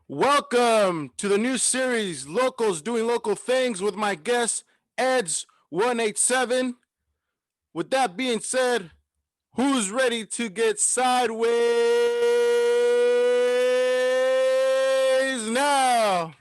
Welcome to the new series, Locals Doing Local Things, with my guest, Eddz 187. With that being said, who's ready to get sideways now?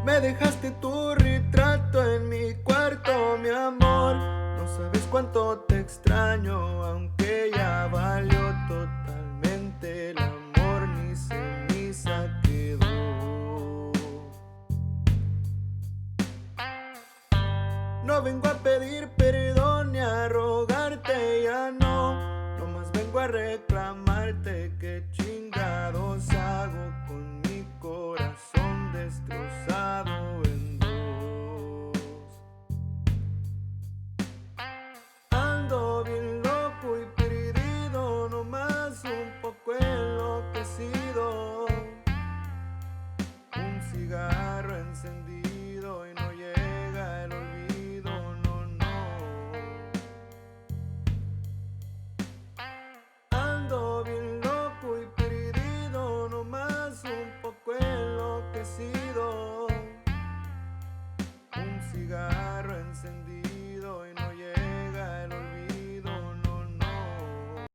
Me dejaste tu retrato en mi cuarto, mi amor. No sabes cuánto te extraño, aunque ya valió totalmente el amor, ni ceniza quedó. No vengo a pedir perdón ni a rogarte, ya no. Nomás vengo a reclamarte que chingados hago con mi corazón destrozado en dos. Ando bien loco y perdido, nomás un poco enloquecido. Un cigarro encendido y no llega el olvido, no, no. Ando bien loco y perdido, nomás un poco enloquecido. Un cigarro encendido y no llega el olvido, no, no.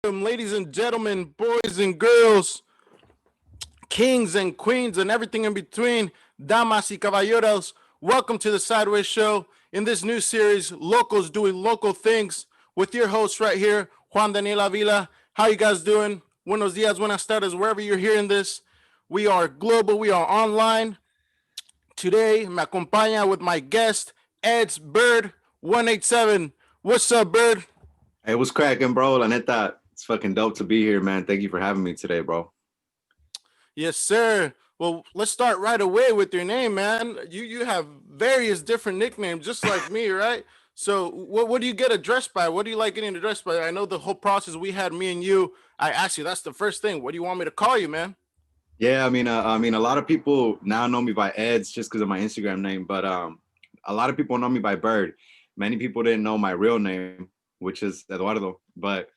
Ladies and gentlemen, boys and girls, kings and queens, and everything in between, damas y caballeros, welcome to the Sidewayz Show in this new series, Locals Doing Local Things, with your host right here, Juan Daniel Avila. How you guys doing? Buenos dias, buenas tardes, wherever you're hearing this. We are global, we are online. Today, me acompaña with my guest, Eddz Bird 187. What's up, Bird? Hey, what's cracking, bro? La neta, it's fucking dope to be here, man. Thank you for having me today, bro. Yes, sir. Well, let's start right away with your name, man. You have various different nicknames, just like me, right? So, what do you get addressed by? What do you like getting addressed by? I know the whole process we had, me and you. I asked you. That's the first thing. What do you want me to call you, man? Yeah, I mean, a lot of people now know me by Eddz just because of my Instagram name, but a lot of people know me by Bird. Many people didn't know my real name, which is Eduardo, but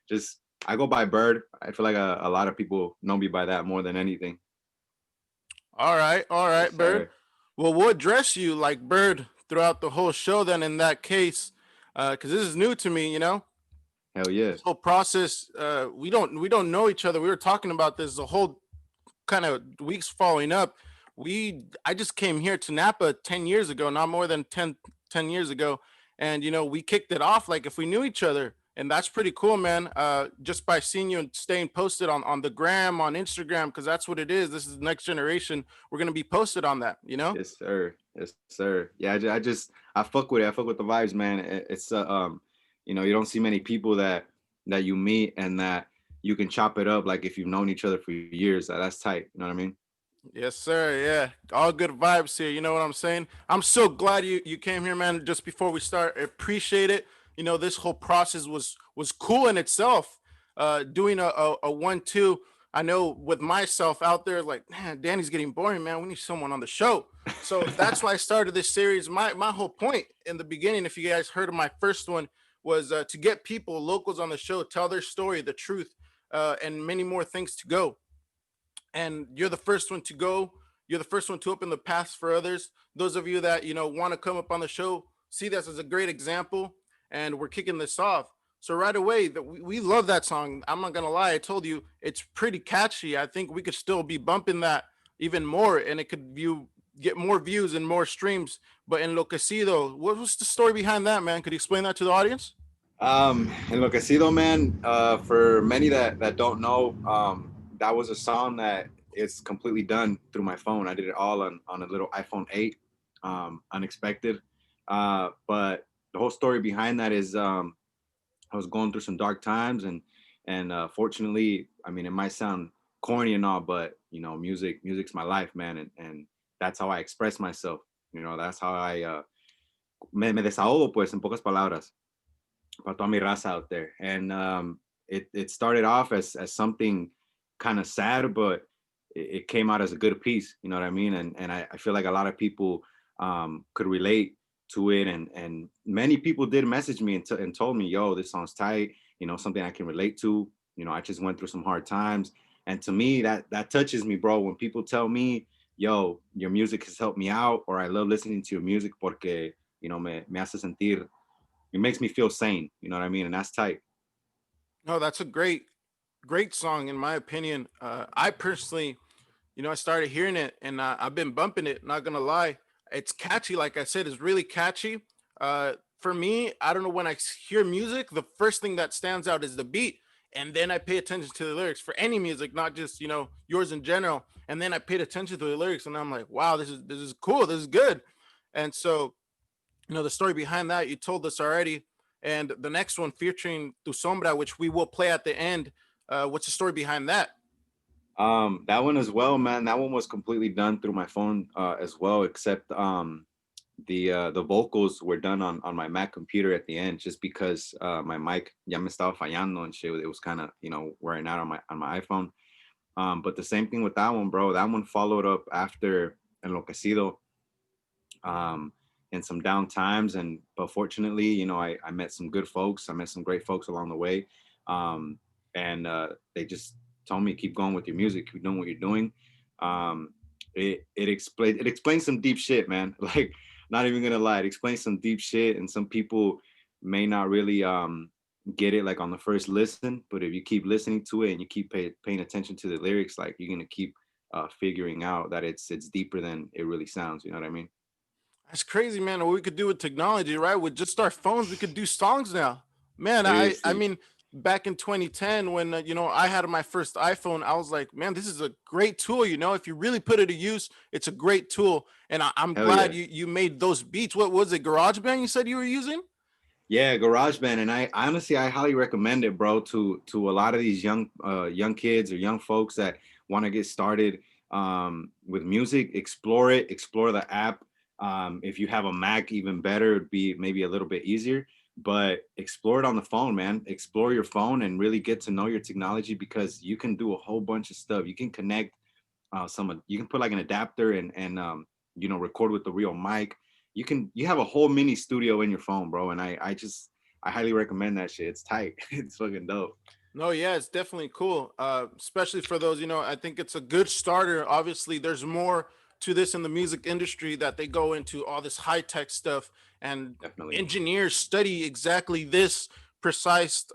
just I go by Bird. I feel like a lot of people know me by that more than anything. All right, Yes, Bird. sir. Well, we'll address you like Bird throughout the whole show. Then, in that case, because this is new to me, Hell yeah. this whole process. We don't know each other. We were talking about this the whole kind of weeks following up. I just came here to Napa 10 years ago, not more than ten years ago, and we kicked it off like if we knew each other, and that's pretty cool, man. Just by seeing you and staying posted on the gram, on Instagram, because that's what it is. This is the next generation. We're gonna be posted on that. Yes, sir. Yes, sir. Yeah, I fuck with it. I fuck with the vibes, man. It's you don't see many people that you meet and that you can chop it up like if you've known each other for years. That's tight. You know what I mean? Yes, sir. Yeah, all good vibes here. You know what I'm saying? I'm so glad you came here, man. Just before we start, I appreciate it. This whole process was cool in itself. Doing a 1-2. I know with myself out there, like, man, Danny's getting boring, man. We need someone on the show. So that's why I started this series. My whole point in the beginning, if you guys heard of my first one, was to get people, locals on the show, tell their story, the truth, and many more things to go. And you're the first one to go. You're the first one to open the path for others. Those of you that want to come up on the show, see this as a great example, and we're kicking this off. So right away, that we love that song. I'm not gonna lie. I told you it's pretty catchy. I think we could still be bumping that even more, and it could get more views and more streams. But Enloquecido, what was the story behind that, man? Could you explain that to the audience? Enloquecido, man. For many that don't know, that was a song that is completely done through my phone. I did it all on a little iPhone 8, unexpected. But the whole story behind that is I was going through some dark times, and fortunately, I mean, it might sound corny and all, but you know, music's my life, man, and that's how I express myself. You know, that's how I me desahogo, pues, en pocas palabras, para toda mi raza out there. And it started off as something kind of sad, but it came out as a good piece. You know what I mean? And I feel like a lot of people could relate to it, and many people did message me and told me, "Yo, this song's tight. You know, something I can relate to. You know, I just went through some hard times." And to me, that touches me, bro. When people tell me, "Yo, your music has helped me out," or "I love listening to your music porque you know me hace sentir," it makes me feel sane. You know what I mean? And that's tight. No, that's a great song in my opinion. I personally, I started hearing it and I've been bumping it. Not gonna lie, it's catchy. Like I said, it's really catchy. For me, I don't know, when I hear music, the first thing that stands out is the beat, and then I pay attention to the lyrics for any music, not just yours in general. And then I paid attention to the lyrics, and I'm like, wow, this is cool, this is good. And so, the story behind that you told us already, and the next one featuring Tu Sombra, which we will play at the end. What's the story behind that? That one as well, man. That one was completely done through my phone as well, except the vocals were done on my Mac computer at the end, just because my mic ya me estaba fallando and shit. It was kind of wearing out on my iPhone. But the same thing with that one, bro. That one followed up after Enloquecido, um, in some down times, and but fortunately, I met some good folks. I met some great folks along the way, um, and they just told me keep going with your music, keep doing what you're doing. Um, it explains some deep shit, man. Like, not even gonna lie, it explains some deep shit, and some people may not really get it like on the first listen, but if you keep listening to it and you keep paying attention to the lyrics, like, you're gonna keep figuring out that it's deeper than it really sounds. You know what I mean? That's crazy, man. What we could do with technology, right? With just our phones, we could do songs now. Man, I Seriously. mean, back in 2010 when I had my first iPhone, I was like, man, this is a great tool. If you really put it to use, it's a great tool. And I'm Hell glad yeah. you made those beats. What was it? GarageBand? You said you were using? Yeah, GarageBand, and I honestly I highly recommend it, bro, to a lot of these young kids or young folks that want to get started with music. Explore it, explore the app. If you have a Mac, even better, it'd be maybe a little bit easier. But explore it on the phone, man. Explore your phone and really get to know your technology, because you can do a whole bunch of stuff. You can connect you can put like an adapter and record with the real mic. You have a whole mini studio in your phone, bro, and I highly recommend that shit. It's tight. It's fucking dope. No, yeah, it's definitely cool. Especially for those, I think it's a good starter. Obviously, there's more to this in the music industry, that they go into all this high tech stuff, and Definitely. engineers study exactly this precise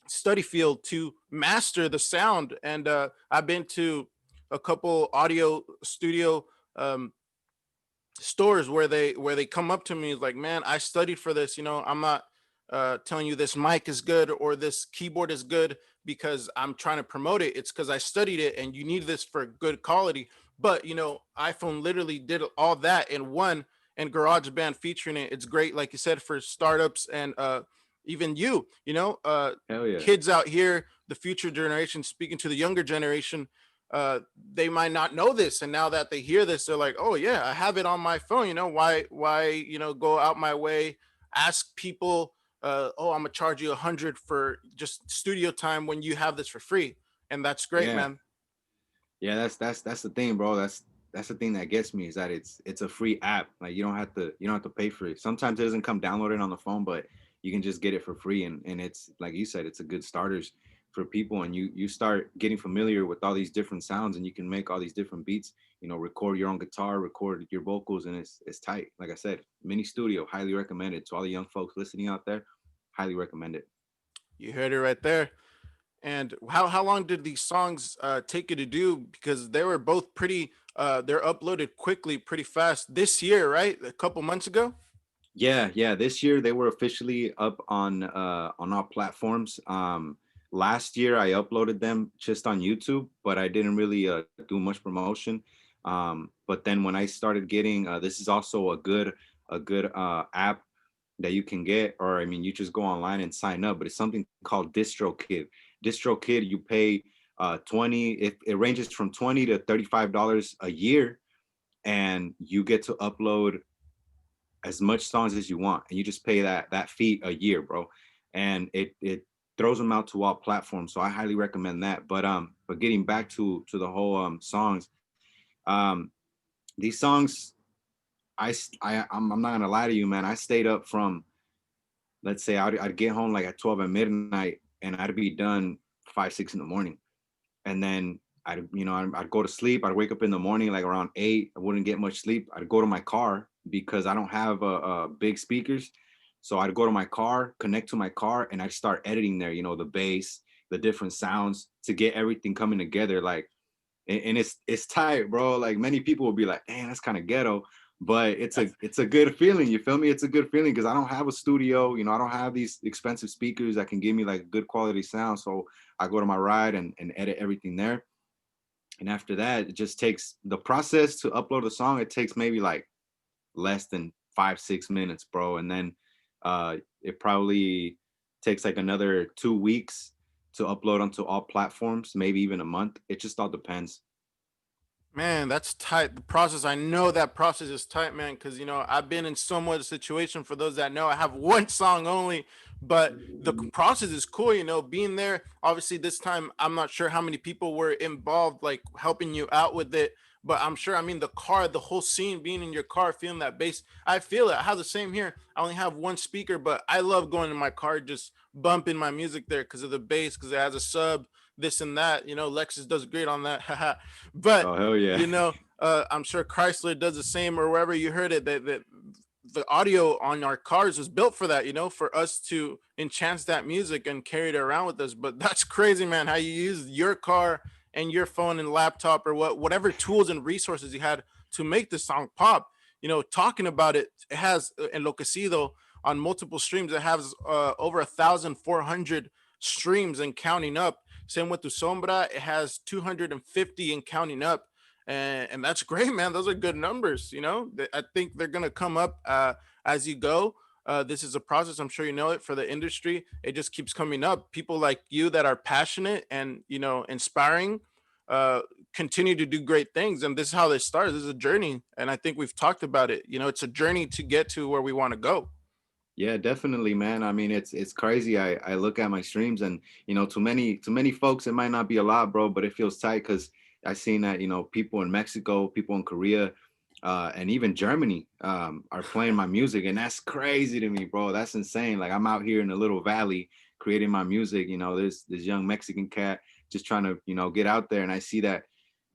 study field to master the sound. And I've been to a couple audio studio um, stores where they come up to me like, man, I studied for this. I'm not telling you this mic is good or this keyboard is good because I'm trying to promote it. It's because I studied it, and you need this for good quality. But iPhone literally did all that in one, and GarageBand featuring it, it's great, like you said, for startups and even Hell yeah. kids out here, the future generation, speaking to the younger generation. They might not know this, and now that they hear this, they're like, oh yeah, I have it on my phone. Why go out my way, ask people, oh, I'm gonna charge you 100 for just studio time when you have this for free. And that's great, Yeah. man. Yeah, that's the thing, bro. That's the thing that gets me, is that it's a free app. Like, you don't have to pay for it. Sometimes it doesn't come downloaded on the phone, but you can just get it for free. And it's like you said, it's a good starters for people. And you start getting familiar with all these different sounds, and you can make all these different beats. Record your own guitar, record your vocals, and it's tight. Like I said, mini studio, highly recommended to all the young folks listening out there. Highly recommend it. You heard it right there. And how long did these songs take you to do? Because they were both pretty. They're uploaded quickly, pretty fast this year, right? A couple months ago. Yeah, yeah. This year they were officially up on all platforms. Last year I uploaded them just on YouTube, but I didn't really do much promotion. But then when I started getting this is also a good app that you can get, or I mean, you just go online and sign up. But it's something called DistroKid. DistroKid, you pay 20. It ranges from $20 to $35 a year, and you get to upload as much songs as you want, and you just pay that fee a year, bro. And it throws them out to all platforms. So I highly recommend that. But getting back to the whole songs, um, these songs, I'm not gonna lie to you, man. I stayed up from, let's say I'd get home like at 12 at midnight, and I'd be done 5, 6 in the morning, and then I'd go to sleep. I'd wake up in the morning like around 8. I wouldn't get much sleep. I'd go to my car because I don't have big speakers. So I'd go to my car, connect to my car, and I'd start editing there, the bass, the different sounds to get everything coming together. Like, and it's tight, bro. Like many people will be like, "Damn, that's kind of ghetto," but it's a good feeling. You feel me? It's a good feeling because I don't have a studio. I don't have these expensive speakers that can give me like good quality sound. So I go to my ride and edit everything there. And after that, it just takes the process to upload a song. It takes maybe like less than 5, 6 minutes, bro. And then it probably takes like another 2 weeks to upload onto all platforms, maybe even a month. It just all depends. Man, that's tight. The process, I know that process is tight, man, because I've been in somewhat a situation. For those that know, I have one song only, but the process is cool. Being there. Obviously, this time I'm not sure how many people were involved, like helping you out with it. But I'm sure. I mean, the whole scene, being in your car, feeling that bass. I feel it. I have the same here. I only have one speaker, but I love going in my car, just bumping my music there because of the bass, because it has a sub, this and that. Lexus does great on that. But Oh, hell yeah. I'm sure Chrysler does the same, or wherever you heard it. That the audio on our cars was built for that, for us to enhance that music and carry it around with us. But that's crazy, man, how you use your car and your phone and laptop or whatever tools and resources you had to make the song pop. Talking about it, it has Enloquecido on multiple streams. It has over 1,400 streams and counting up. Same with the Sombra, it has 250 and counting up. And that's great, man. Those are good numbers. I think they're gonna come up as you go. This is a process. I'm sure you know it for the industry. It just keeps coming up. People like you that are passionate and inspiring uh, continue to do great things. And this is how they start. This is a journey, and I think we've talked about it. It's a journey to get to where we want to go. Yeah, definitely, man. I mean, it's crazy. I look at my streams, and to many folks it might not be a lot, bro, but it feels tight because I seen that people in Mexico, people in Korea, and even Germany are playing my music, and that's crazy to me, bro. That's insane. Like I'm out here in a little valley creating my music. There's this young Mexican cat just trying to get out there, and I see that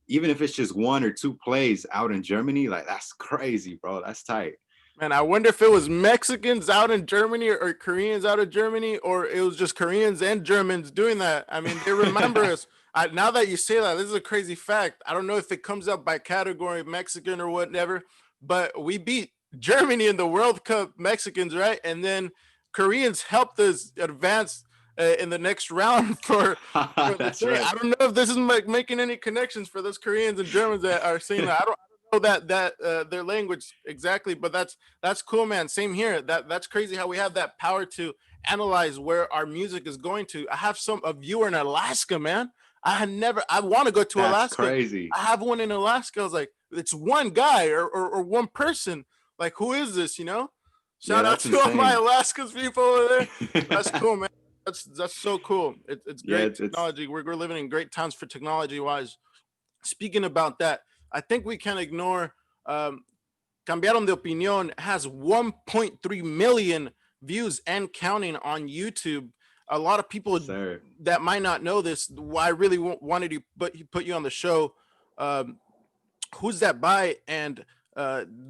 even if it's just 1 or 2 plays out in Germany, like that's crazy, bro. That's tight. Man, I wonder if it was Mexicans out in Germany or Koreans out of Germany, or it was just Koreans and Germans doing that. I mean, they remember us. Now that you say that, this is a crazy fact. I don't know if it comes up by category, Mexican or whatever, but we beat Germany in the World Cup, Mexicans, right? And then Koreans helped us advance in the next round for the That's thing. right. I don't know if this is making any connections for those Koreans and Germans that are saying that. I don't know that their language exactly, but that's cool, man. Same here. That's crazy how we have that power to analyze where our music is going to. I have a viewer in Alaska, man. I want to go to That's Alaska. crazy. I have one in Alaska. I was like, it's one guy or one person. Like, who is this? Yeah, Shout out that's to all my insane. Alaska's people over there. That's cool, man. That's so cool. It's Yeah, great it's technology. We're living in great times for technology wise. Speaking about that, I think we can ignore Cambiaron de Opinión has 1.3 million views and counting on YouTube. A lot of people sir. that might not know this, why I really wanted to put you on the show. Um, who's that by? And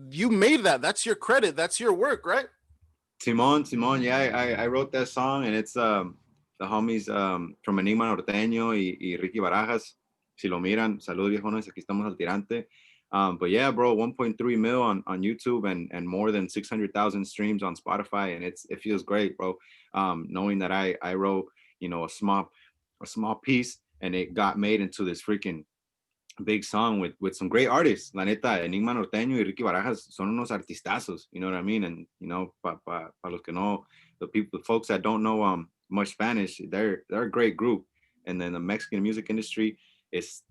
you made that. That's your credit. That's your work, right? Simon, yeah, I wrote that song, and it's the homies from Enigma Norteño y Ricky Barajas. Si lo miran, saludos viejones, aquí estamos al tirante. But yeah, bro, 1.3 mil on YouTube and more than 600,000 streams on Spotify, and it feels great, bro. Knowing that I wrote a small piece, and it got made into this freaking big song with some great artists. La neta, Enigma Norteño y Ricky Barajas son unos artistazos. You know what I mean? And you know, pa los que no, the folks that don't know much Spanish, they're a great group. And then the Mexican music industry is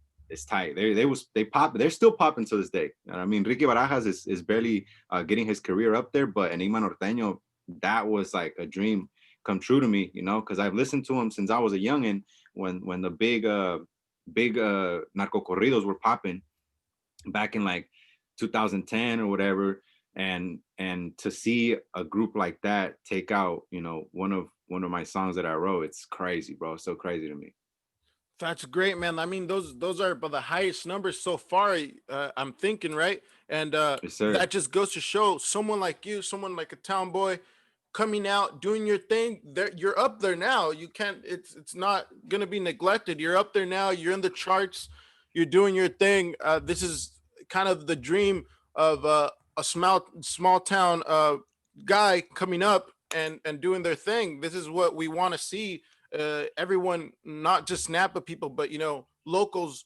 tight. They pop. They're still popping to this day. You know what I mean? Ricky Barajas is barely getting his career up there, but Enigma Norteño, that was like a dream come true to me. You know, because I've listened to him since I was a youngin', when the big narco corridos were popping back in like 2010 or whatever, and to see a group like that take out, you know, one of my songs that I wrote, it's crazy, bro. It's so crazy to me. That's great, man. I mean, those are the highest numbers so far. I'm thinking, right? And Yes, sir. that just goes to show someone like you, someone like a town boy, coming out, doing your thing. There, you're up there now. You can't. It's not gonna be neglected. You're up there now. You're in the charts. You're doing your thing. This is kind of the dream of a small town guy coming up and doing their thing. This is what we want to see. Everyone, not just Napa people, but locals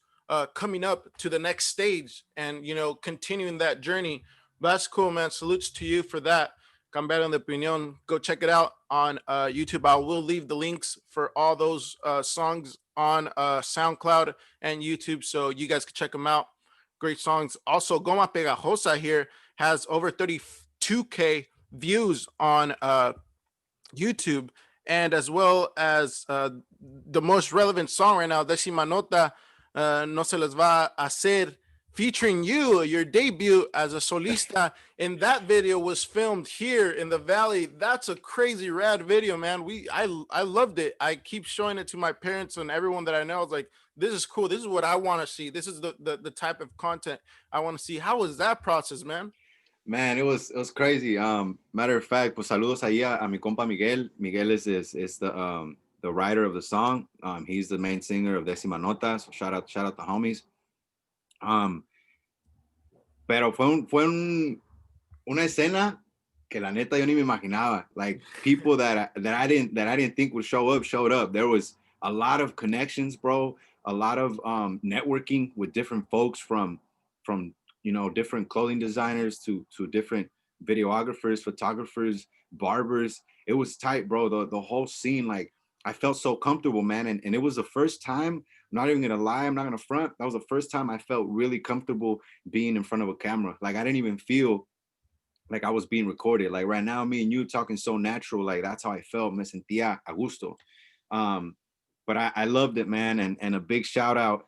coming up to the next stage and continuing that journey. That's cool, man. Salutes to you for that. Cambiaron de opinión. Go check it out on YouTube. I will leave the links for all those songs on SoundCloud and YouTube, so you guys can check them out. Great songs. Also, Goma Pegajosa here has over 32K views on YouTube, and as well as the most relevant song right now, Décima Nota, No Se Les Va a Hacer, featuring you, your debut as a solista. And that video was filmed here in the Valley. That's a crazy rad video, man. I loved it. I keep showing it to my parents and everyone that I know. It's like, this is cool. This is what I want to see. This is the type of content I want to see. How was that process, man? Man, it was crazy. Matter of fact, pues saludos ahí a mi compa Miguel. Miguel is the writer of the song. He's the main singer of Décima Nota. So shout out the homies. Pero una escena que la neta yo ni me imaginaba. Like, people that I didn't think would show up showed up. There was a lot of connections, bro. A lot of networking with different folks from different clothing designers to different videographers, photographers, barbers. It was tight, bro. The whole scene, like, I felt so comfortable, man. And it was the first time, I'm not even gonna lie, I'm not gonna front. That was the first time I felt really comfortable being in front of a camera. Like, I didn't even feel like I was being recorded. Like, right now, me and you talking so natural, like, that's how I felt. Me sentía a gusto. But I loved it, man. And a big shout out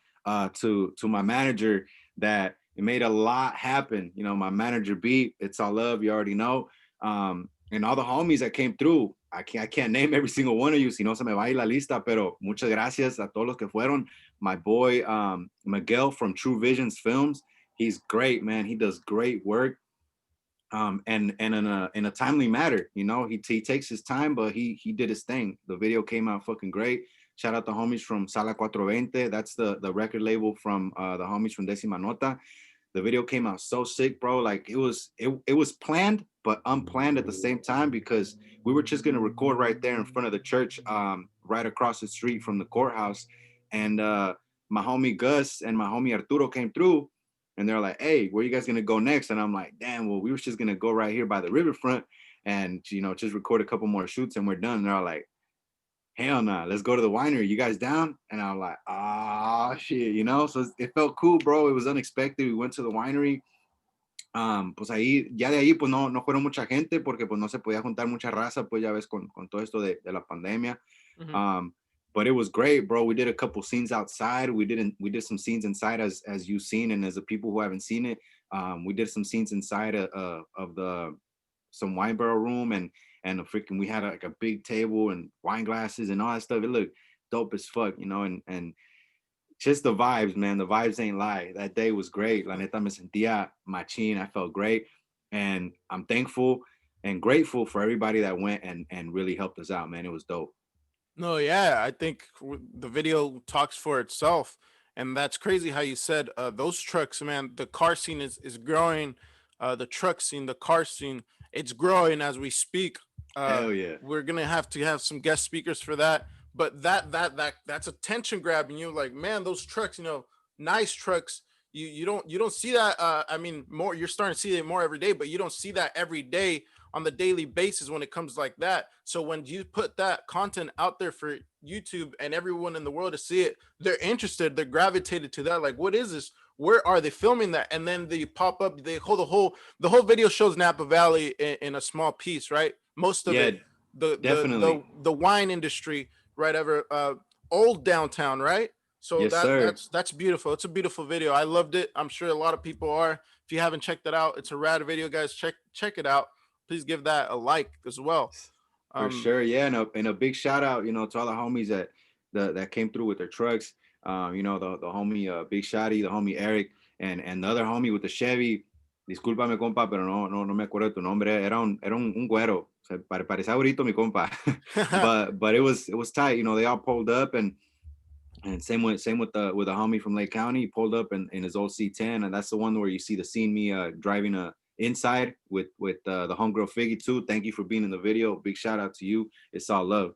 to my manager, that it made a lot happen. You know, my manager Beat, it's all love, you already know. And all the homies that came through. I can't name every single one of you, si no se me va a ir la lista, pero muchas gracias a todos los que fueron. My boy Miguel from True Visions Films, he's great, man. He does great work. And in a timely manner, you know, he takes his time, but he did his thing. The video came out fucking great. Shout out the homies from Sala 420. That's the record label from the homies from Décima Nota. The video came out so sick, bro. Like, it was planned, but unplanned at the same time, because we were just gonna record right there in front of the church, right across the street from the courthouse. And my homie Gus and my homie Arturo came through, and they're like, "Hey, where you guys gonna go next?" And I'm like, "Damn, well, we were just gonna go right here by the riverfront, and just record a couple more shoots, and we're done." And they're like, "Hell nah, let's go to the winery. You guys down?" And I'm like, "Ah, shit," So it felt cool, bro. It was unexpected. We went to the winery. Pues ahí, ya de ahí, pues no fueron mucha gente, porque pues no se podía juntar mucha raza, pues ya ves, con todo esto de la pandemia. Mm-hmm. But it was great, bro. We did a couple scenes outside. We did some scenes inside, as you've seen, and as the people who haven't seen it, we did some scenes inside of some wine barrel room, and we had like a big table and wine glasses and all that stuff. It looked dope as fuck, and just the vibes, man. The vibes ain't lie. That day was great. La neta, me sentía machín. I felt great, and I'm thankful and grateful for everybody that went and really helped us out, man. It was dope. No, yeah, I think the video talks for itself, and that's crazy how you said those trucks, man. The car scene is growing. The truck scene, the car scene, it's growing as we speak. Hell yeah. We're gonna have to have some guest speakers for that. But that's attention grabbing. You like, man, those trucks, nice trucks. You don't see that. I mean, more, you're starting to see it more every day, but you don't see that every day on the daily basis when it comes like that. So when you put that content out there for YouTube and everyone in the world to see it, they're interested, they're gravitated to that. Like, what is this? Where are they filming that? And then they pop up, they hold the whole video shows Napa Valley in a small piece, right? Most of Yeah, it, definitely. the wine industry, right? Old downtown, right? So Yes, sir. that's beautiful. It's a beautiful video. I loved it. I'm sure a lot of people are. If you haven't checked it out, it's a rad video, guys. Check it out. Please give that a like as well. For Um, sure, yeah, and a big shout out, to all the homies that came through with their trucks. The homie Big Shotty, the homie Eric, and the other homie with the Chevy. Discúlpame, compa, pero no me acuerdo de tu nombre. Era un güero. O sea, parecía ahorita mi compa. but it was tight. They all pulled up, and same with the homie from Lake County. He pulled up in his old C10, and that's the one where you see the scene me driving inside with the homegirl Figgy too. Thank you for being in the video. Big shout out to you. It's all love.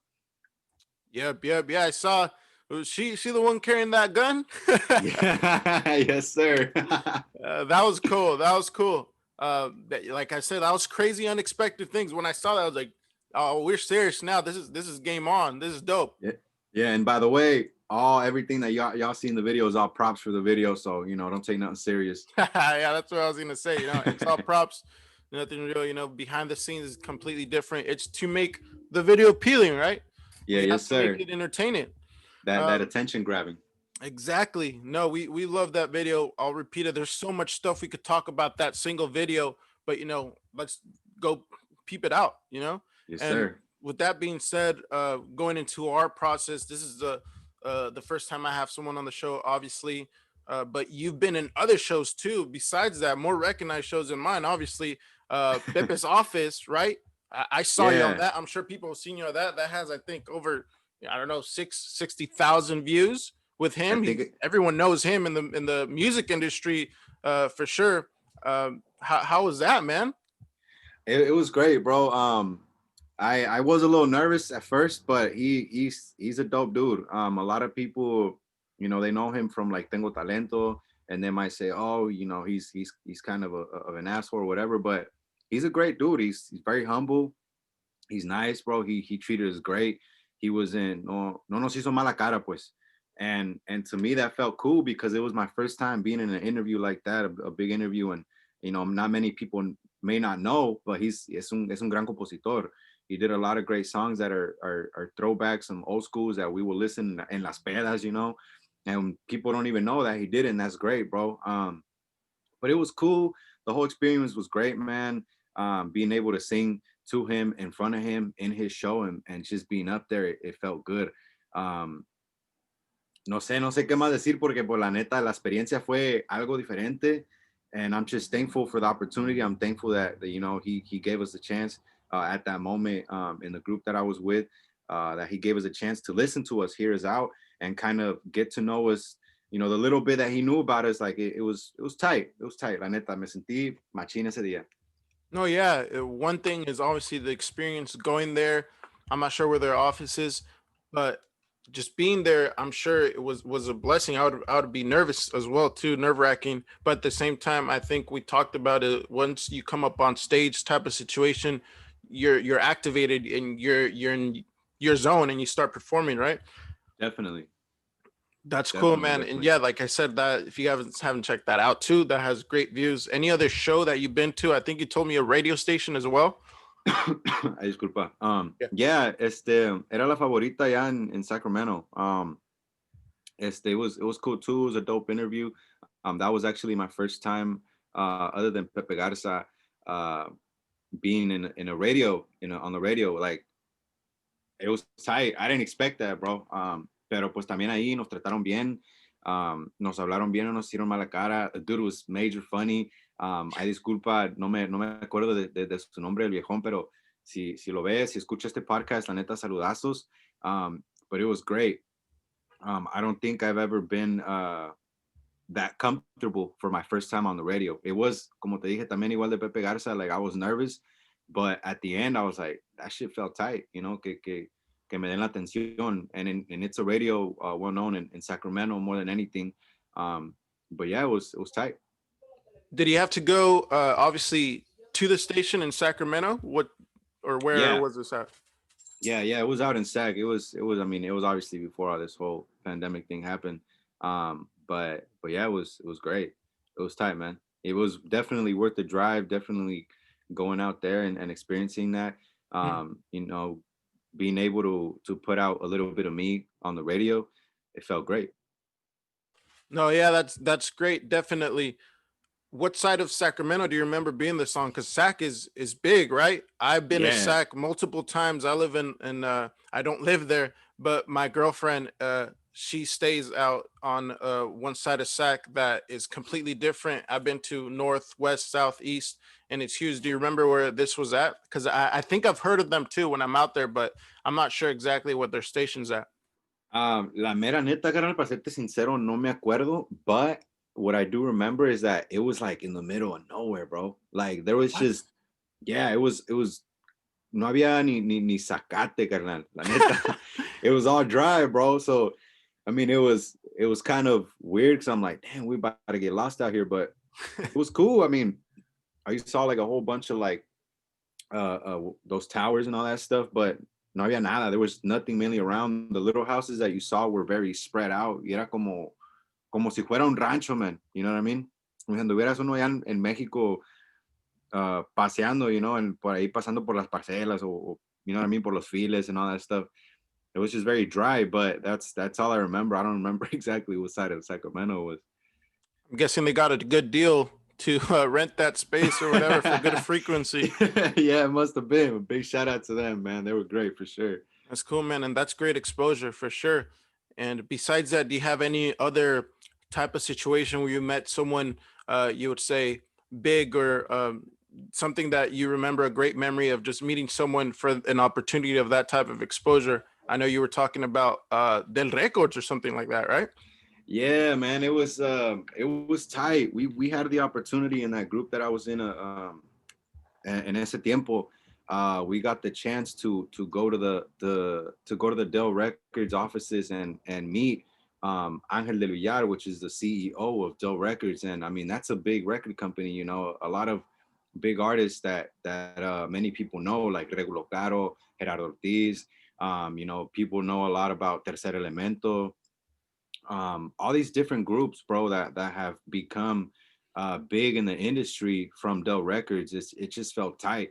yep. I saw. Was she the one carrying that gun? Yeah, yes, sir. That was cool. That was cool. Like I said, that was crazy, unexpected things. When I saw that, I was like, "Oh, we're serious now. This is game on. This is dope." Yeah, yeah. And by the way, everything that y'all see in the video is all props for the video. So don't take nothing serious. Yeah, that's what I was gonna say. It's all props, nothing real. Behind the scenes is completely different. It's to make the video appealing, right? Yeah, We have yes, to make sir. it entertaining. That attention grabbing. Exactly. No, we love that video. I'll repeat it. There's so much stuff we could talk about that single video, but let's go peep it out. Yes, And sir. with that being said, going into our process, this is the first time I have someone on the show, obviously. But you've been in other shows too. Besides that, more recognized shows than mine, obviously. Pepe's Office, right? I saw you on Yeah. that. I'm sure people have seen you on that. That has, I think, over, I don't know, 60,000 views with I him. think Everyone knows him in the music industry, for sure. How was that, man? it was great, bro. I was a little nervous at first, but he's a dope dude. A lot of people, they know him from like Tengo Talento, and they might say, oh, he's kind of an asshole or whatever, but he's a great dude. He's very humble. He's nice, bro. He treated us great. He was in no nos hizo mala cara, pues. And to me that felt cool because it was my first time being in an interview like that, a big interview, and not many people may not know, but es un gran compositor. He did a lot of great songs that are throwbacks, some old schools that we will listen in las pedas, and people don't even know that he did it, and that's great, bro. But it was cool. The whole experience was great, man. Being able to sing to him, in front of him, in his show, and just being up there, it felt good. No sé qué más decir porque por la neta la experiencia fue algo diferente, and I'm just thankful for the opportunity. I'm thankful that he gave us the chance at that moment in the group that I was with, that he gave us a chance to listen to us, hear us out, and kind of get to know us. The little bit that he knew about us, like it was tight. It was tight. La neta, me sentí machín ese día. No, yeah. One thing is obviously the experience going there. I'm not sure where their office is, but just being there, I'm sure it was a blessing. I would be nervous as well too, nerve wracking. But at the same time, I think we talked about it. Once you come up on stage, type of situation, you're activated and you're in your zone and you start performing, right? Definitely. That's cool, man. Definitely. And yeah, like I said, that if you haven't checked that out too, that has great views. Any other show that you've been to? I think you told me a radio station as well. Ay, disculpa. Yeah. Yeah, era la favorita ya in Sacramento. It was cool too. It was a dope interview. That was actually my first time, other than Pepe Garza, being in a radio, on the radio. Like, it was tight. I didn't expect that, bro. Pero pues también ahí nos trataron bien. Nos hablaron bien, no nos hicieron mala cara. The dude was major funny. Ay, disculpa, no me acuerdo de su nombre, el viejón, pero si lo ves, si escucha este podcast, la neta, saludazos. But it was great. I don't think I've ever been that comfortable for my first time on the radio. It was, como te dije, también igual de Pepe Garza, like I was nervous, but at the end, I was like, that shit felt tight, que me den la atención. And it's a radio well known in Sacramento more than anything. But yeah, it was tight. Did he have to go obviously to the station in Sacramento? What or where Yeah, was this at? yeah. It was out in Sac. It was. I mean, it was obviously before all this whole pandemic thing happened. But yeah, it was great. It was tight, man. It was definitely worth the drive. Definitely going out there and experiencing that. Hmm. Being able to put out a little bit of me on the radio, it felt great. No, yeah, that's great. Definitely. What side of Sacramento do you remember being this on? Because Sac is big, right? I've been to Yeah. Sac multiple times. I live in I don't live there, but my girlfriend she stays out on one side of Sac that is completely different. I've been to north, west, south, east, and it's huge. Do you remember where this was at? Because I think I've heard of them too when I'm out there, but I'm not sure exactly what their station's at. La mera neta, carnal, para serte sincero, no me acuerdo. But what I do remember is that it was like in the middle of nowhere, bro. Like there was What? just, yeah, it was no había ni zacate, carnal. La neta, it was all dry, bro. So, I mean, it was kind of weird because I'm like, damn, we about to get lost out here. But it was cool. I mean, I saw like a whole bunch of like those towers and all that stuff, but no había nada. There was nothing mainly around. The little houses that you saw were very spread out. Y era como si fuera un rancho, man. You know what I mean? Como si anduvieras uno allá en México paseando, and por ahí pasando por las parcelas o you know what I mean, por los files and all that stuff. It was just very dry, but that's all I remember. I don't remember exactly what side of Sacramento it was. I'm guessing they got a good deal to rent that space or whatever for good frequency. Yeah, it must have been. A big shout out to them, man. They were great for sure. That's cool, man, and that's great exposure for sure. And besides that, do you have any other type of situation where you met someone you would say big or something that you remember a great memory of just meeting someone for an opportunity of that type of exposure? I know you were talking about Del Records or something like that, right? Yeah, man, it was tight. We had the opportunity in that group that I was in en ese tiempo. We got the chance to go to the Dell Records offices and meet Angel de Villar, which is the CEO of Dell Records. And I mean, that's a big record company. A lot of big artists that many people know, like Regulo Caro, Gerardo Ortiz. People know a lot about Tercer Elemento, all these different groups, bro, that have become big in the industry from Dell Records. It just felt tight,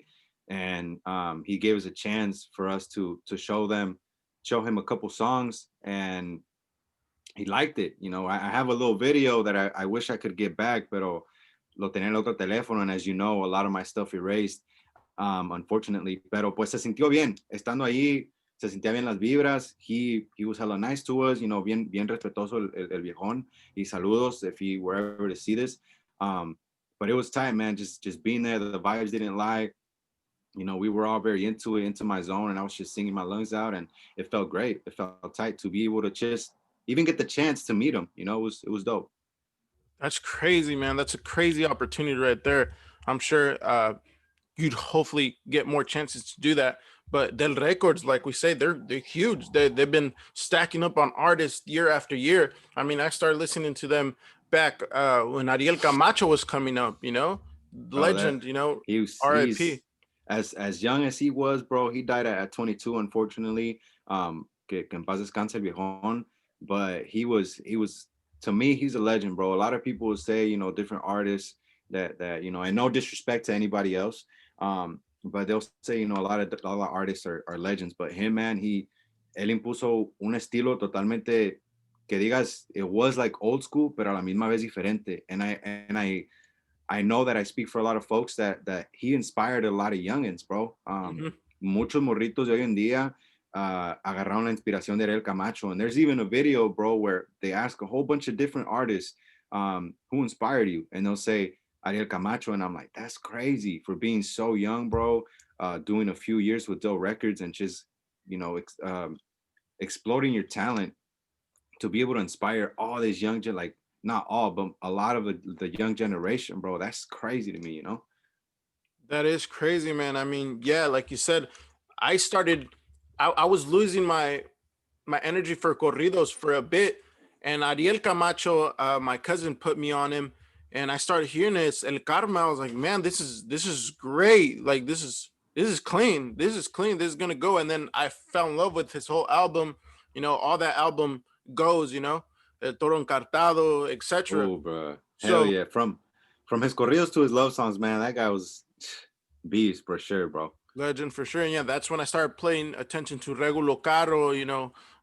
and he gave us a chance for us to show him a couple songs, and he liked it. I have a little video that I wish I could get back, pero lo tenía en el otro teléfono, and as you know, a lot of my stuff erased, unfortunately. Pero pues se sintió bien estando ahí. Se sentía bien las vibras. He was hella nice to us, bien respetuoso el viejón. Y saludos if he were ever to see this. But it was tight, man. Just being there, the vibes didn't lie. We were all very into it, into my zone, and I was just singing my lungs out, and it felt great. It felt tight to be able to just even get the chance to meet him. It was dope. That's crazy, man. That's a crazy opportunity right there. I'm sure you'd hopefully get more chances to do that. But Del Records, like we say, they're huge. They've been stacking up on artists year after year. I mean, I started listening to them back when Ariel Camacho was coming up. Oh, that Legend. he's R.I.P. as young as he was, bro. He died at 22, unfortunately. Que en paz descanse el viejón. But he was to me, he's a legend, bro. A lot of people would say, different artists that and no disrespect to anybody else. But they'll say, a lot of artists are legends. But him, man, él impuso un estilo totalmente que digas it was like old school, pero a la misma vez diferente. And I know that I speak for a lot of folks that he inspired a lot of youngins, bro. Mhm. Muchos morritos de hoy en día agarraron la inspiración de Ariel Camacho. And there's even a video, bro, where they ask a whole bunch of different artists who inspired you. And they'll say Ariel Camacho. And I'm like, that's crazy for being so young, bro, doing a few years with Doe Records and just, exploding your talent to be able to inspire all these like not all, but a lot of the young generation, bro. That's crazy to me. That is crazy, man. I mean, yeah, like you said, I started. I was losing my energy for corridos for a bit, And Ariel Camacho, my cousin, put me on him, and I started hearing this El Karma. I was like, man, this is great. Like this is clean. This is clean. This is gonna go. And then I fell in love with his whole album. All that album goes. El Toro Encartado, etc. Oh, bro. Hell So yeah. From his corridos to his love songs, man, that guy was beast for sure, bro. legend for sure. And yeah, that's when I started paying attention to Regulo Caro.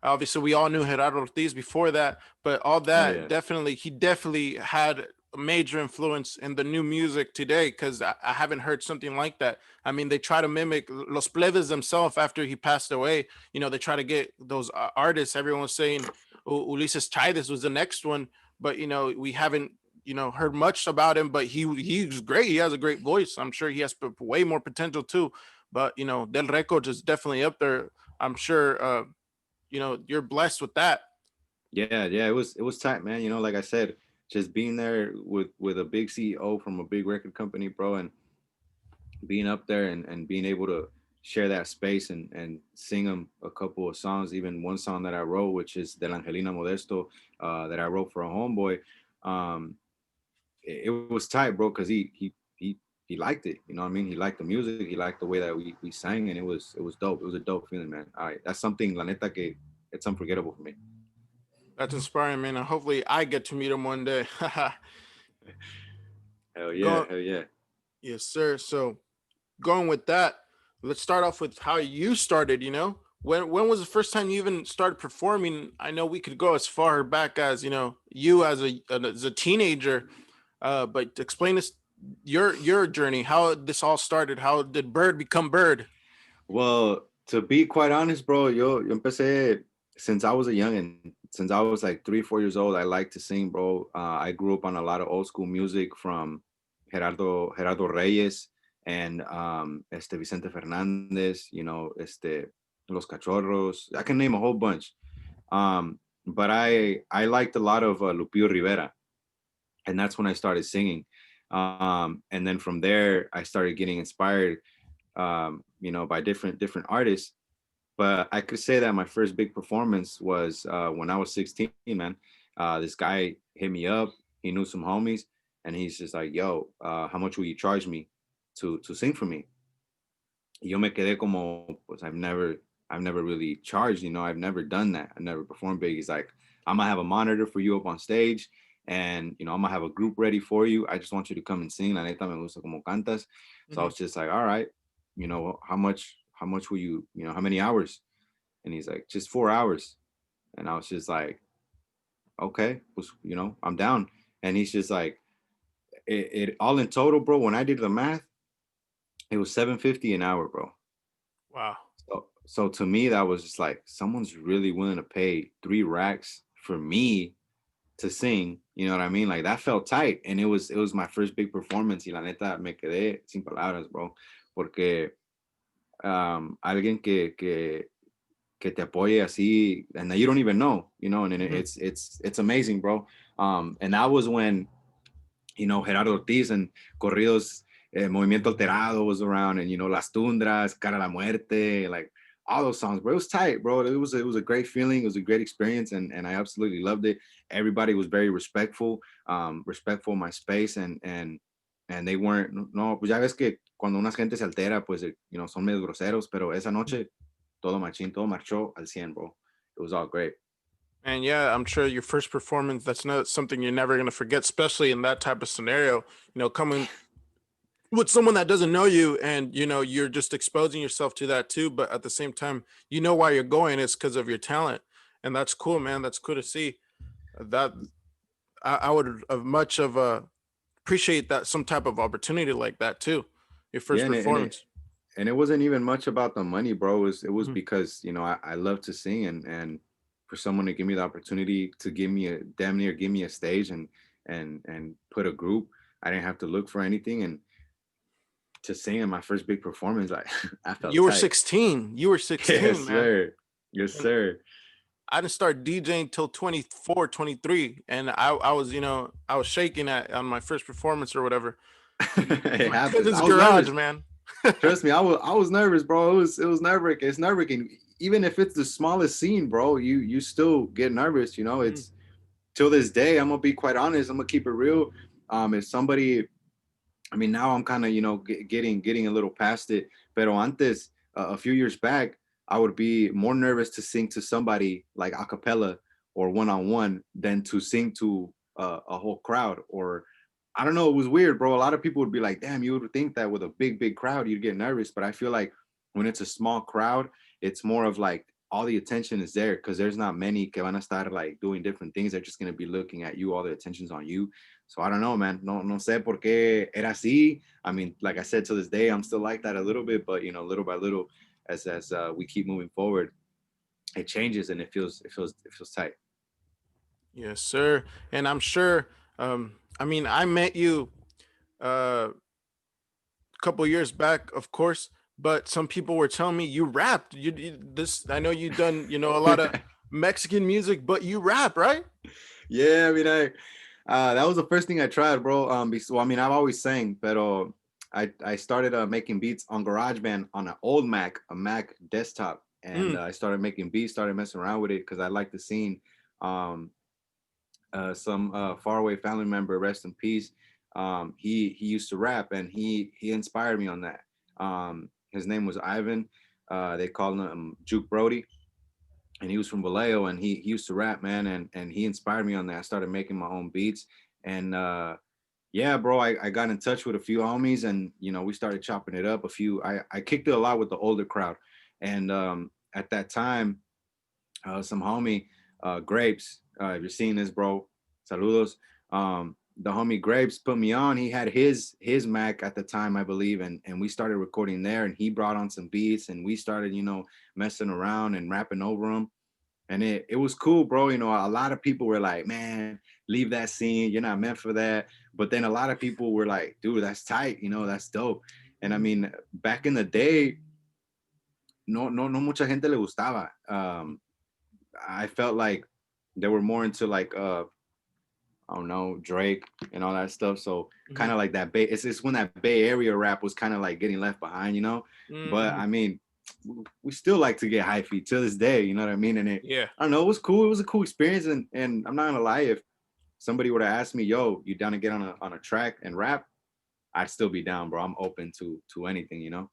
Obviously we all knew Gerardo Ortiz before that, but all Hell that yeah. he definitely had a major influence in the new music today, because I haven't heard something like that. I mean, they try to mimic Los Plebes themselves after he passed away. They try to get those artists. Everyone was saying Ulises Chávez was the next one, but we haven't heard much about him. But he's great. He has a great voice. I'm sure he has way more potential too. But Del Records is definitely up there. I'm sure you're blessed with that. Yeah, it was tight, man. Like I said, just being there with a big CEO from a big record company, bro, and being up there and being able to share that space and sing them a couple of songs, even one song that I wrote, which is Del Angelina Modesto, that I wrote for a homeboy. It was tight, bro, because he liked it. You know what I mean? He liked the music. He liked the way that we sang, and it was dope. It was a dope feeling, man. All right, that's something, la neta, que it's unforgettable for me. That's inspiring, man. And hopefully I get to meet him one day. Hell yeah, Go, hell yeah. yes, sir. So going with that, let's start off with how you started. When was the first time you even started performing? I know we could go as far back as you as a teenager, but explain us your journey, how this all started. How did Bird become Bird? Well, to be quite honest, bro, yo empecé since I was a youngin'. Since I was like 3, 4 years old, I like to sing, bro. I grew up on a lot of old school music from Gerardo Reyes and Vicente Fernandez, Los Cachorros. I can name a whole bunch. But I liked a lot of Lupillo Rivera, and that's when I started singing. And then from there, I started getting inspired, by different artists. But I could say that my first big performance was when I was 16, man. This guy hit me up. He knew some homies, and he's just like, "Yo, how much will you charge me to sing for me?" Y yo me quedé como, pues I've never really charged. I've never done that. I never performed big. He's like, "I'm gonna have a monitor for you up on stage, and I'm gonna have a group ready for you. I just want you to come and sing. La neta me gusta como cantas." So I was just like, "All right, how much will you, how many hours?" And he's like, "Just 4 hours." And I was just like, "Okay, pues, I'm down." And he's just like, it all in total, bro, when I did the math, it was $750 an hour, bro. Wow. So to me, that was just like, someone's really willing to pay 3 racks for me to sing. You know what I mean? Like, that felt tight. And it was my first big performance. Y la neta, me quedé sin palabras, bro. Porque alguien que te apoye así, and you don't even know, and it's amazing, bro. And that was when, Gerardo Ortiz and Corridos, Movimiento Alterado was around, and, Las Tundras, Cara a la Muerte, like all those songs, bro. It was tight, bro. It was a great feeling. It was a great experience, and I absolutely loved it. Everybody was very respectful of my space, and they weren't, no, pues ya ves que cuando una gente se altera, pues, son medio groseros, pero esa noche, todo machín, todo marchó al 100, bro. It was all great. And yeah, I'm sure your first performance, that's not something you're never going to forget, especially in that type of scenario, coming with someone that doesn't know you, and, you're just exposing yourself to that too. But at the same time, why you're going is because of your talent. And that's cool, man. That's cool to see that. I would have much of appreciate that, some type of opportunity like that too. Your first performance. And it wasn't even much about the money, bro. It was because, I love to sing, and for someone to give me the opportunity to give me a stage and put a group, I didn't have to look for anything, and to sing in my first big performance, like, I felt you were tight. 16. You were 16, yes, man. Sir. Yes, sir. I didn't start DJing till 24, 23. And I was, I was shaking on my first performance or whatever. It happens. It's garage, man. Trust me, I was nervous, bro. It was nerve-wracking. It's nerve-wracking. Even if it's the smallest scene, bro, you still get nervous, till this day, I'm gonna be quite honest. I'm gonna keep it real. If somebody, I mean, now I'm kind of, you know, getting a little past it. Pero antes, a few years back, I would be more nervous to sing to somebody like a cappella or one on one than to sing to a whole crowd. Or I don't know, it was weird, bro. A lot of people would be like, "Damn, you would think that with a big crowd, you'd get nervous." But I feel like when it's a small crowd, it's more of like all the attention is there because there's not many que van a estar like doing different things. They're just gonna be looking at you. All the attention's on you. So I don't know, man. No sé por qué era así. I mean, like I said, to this day, I'm still like that a little bit, but you know, little by little, as we keep moving forward, it changes and it feels tight. Yes, sir. And I'm sure. I mean, I met you a couple years back, of course, but some people were telling me you rapped. This. I know you done. You know, a lot of Mexican music, but you rap, right? Yeah, I mean, that was the first thing I tried, bro. Well, I mean, I've always sang, but I started making beats on GarageBand on an old Mac, a Mac desktop, and Mm. I started making beats, started messing around with it because I like the scene. Um, some faraway family member, rest in peace. He used to rap, and he inspired me on that. His name was Ivan. They called him Juke Brody, and he was from Vallejo, and he used to rap, man, and he inspired me on that. I started making my own beats, and yeah, bro, I got in touch with a few homies, and you know, we started chopping it up. I kicked it a lot with the older crowd, and at that time, some homie, Grapes. If you're seeing this, bro, saludos. The homie Grapes put me on. He had his Mac at the time, I believe, and we started recording there. And he brought on some beats, and we started, you know, messing around and rapping over them. And it was cool, bro. You know, a lot of people were like, "Man, leave that scene. You're not meant for that." But then a lot of people were like, "Dude, that's tight. You know, that's dope." And I mean, back in the day, no mucha gente le gustaba. I felt like they were more into like I don't know, Drake and all that stuff. So kind Mhm. of like that Bay. It's when that Bay Area rap was kind of like getting left behind, you know. But Mhm. I mean, we still like to get hyphy to this day. You know what I mean? And Yeah. I don't know, it was cool. It was a cool experience. And I'm not gonna lie, if somebody would have asked me, "Yo, you down to get on a track and rap?" I'd still be down, bro. I'm open to anything, you know.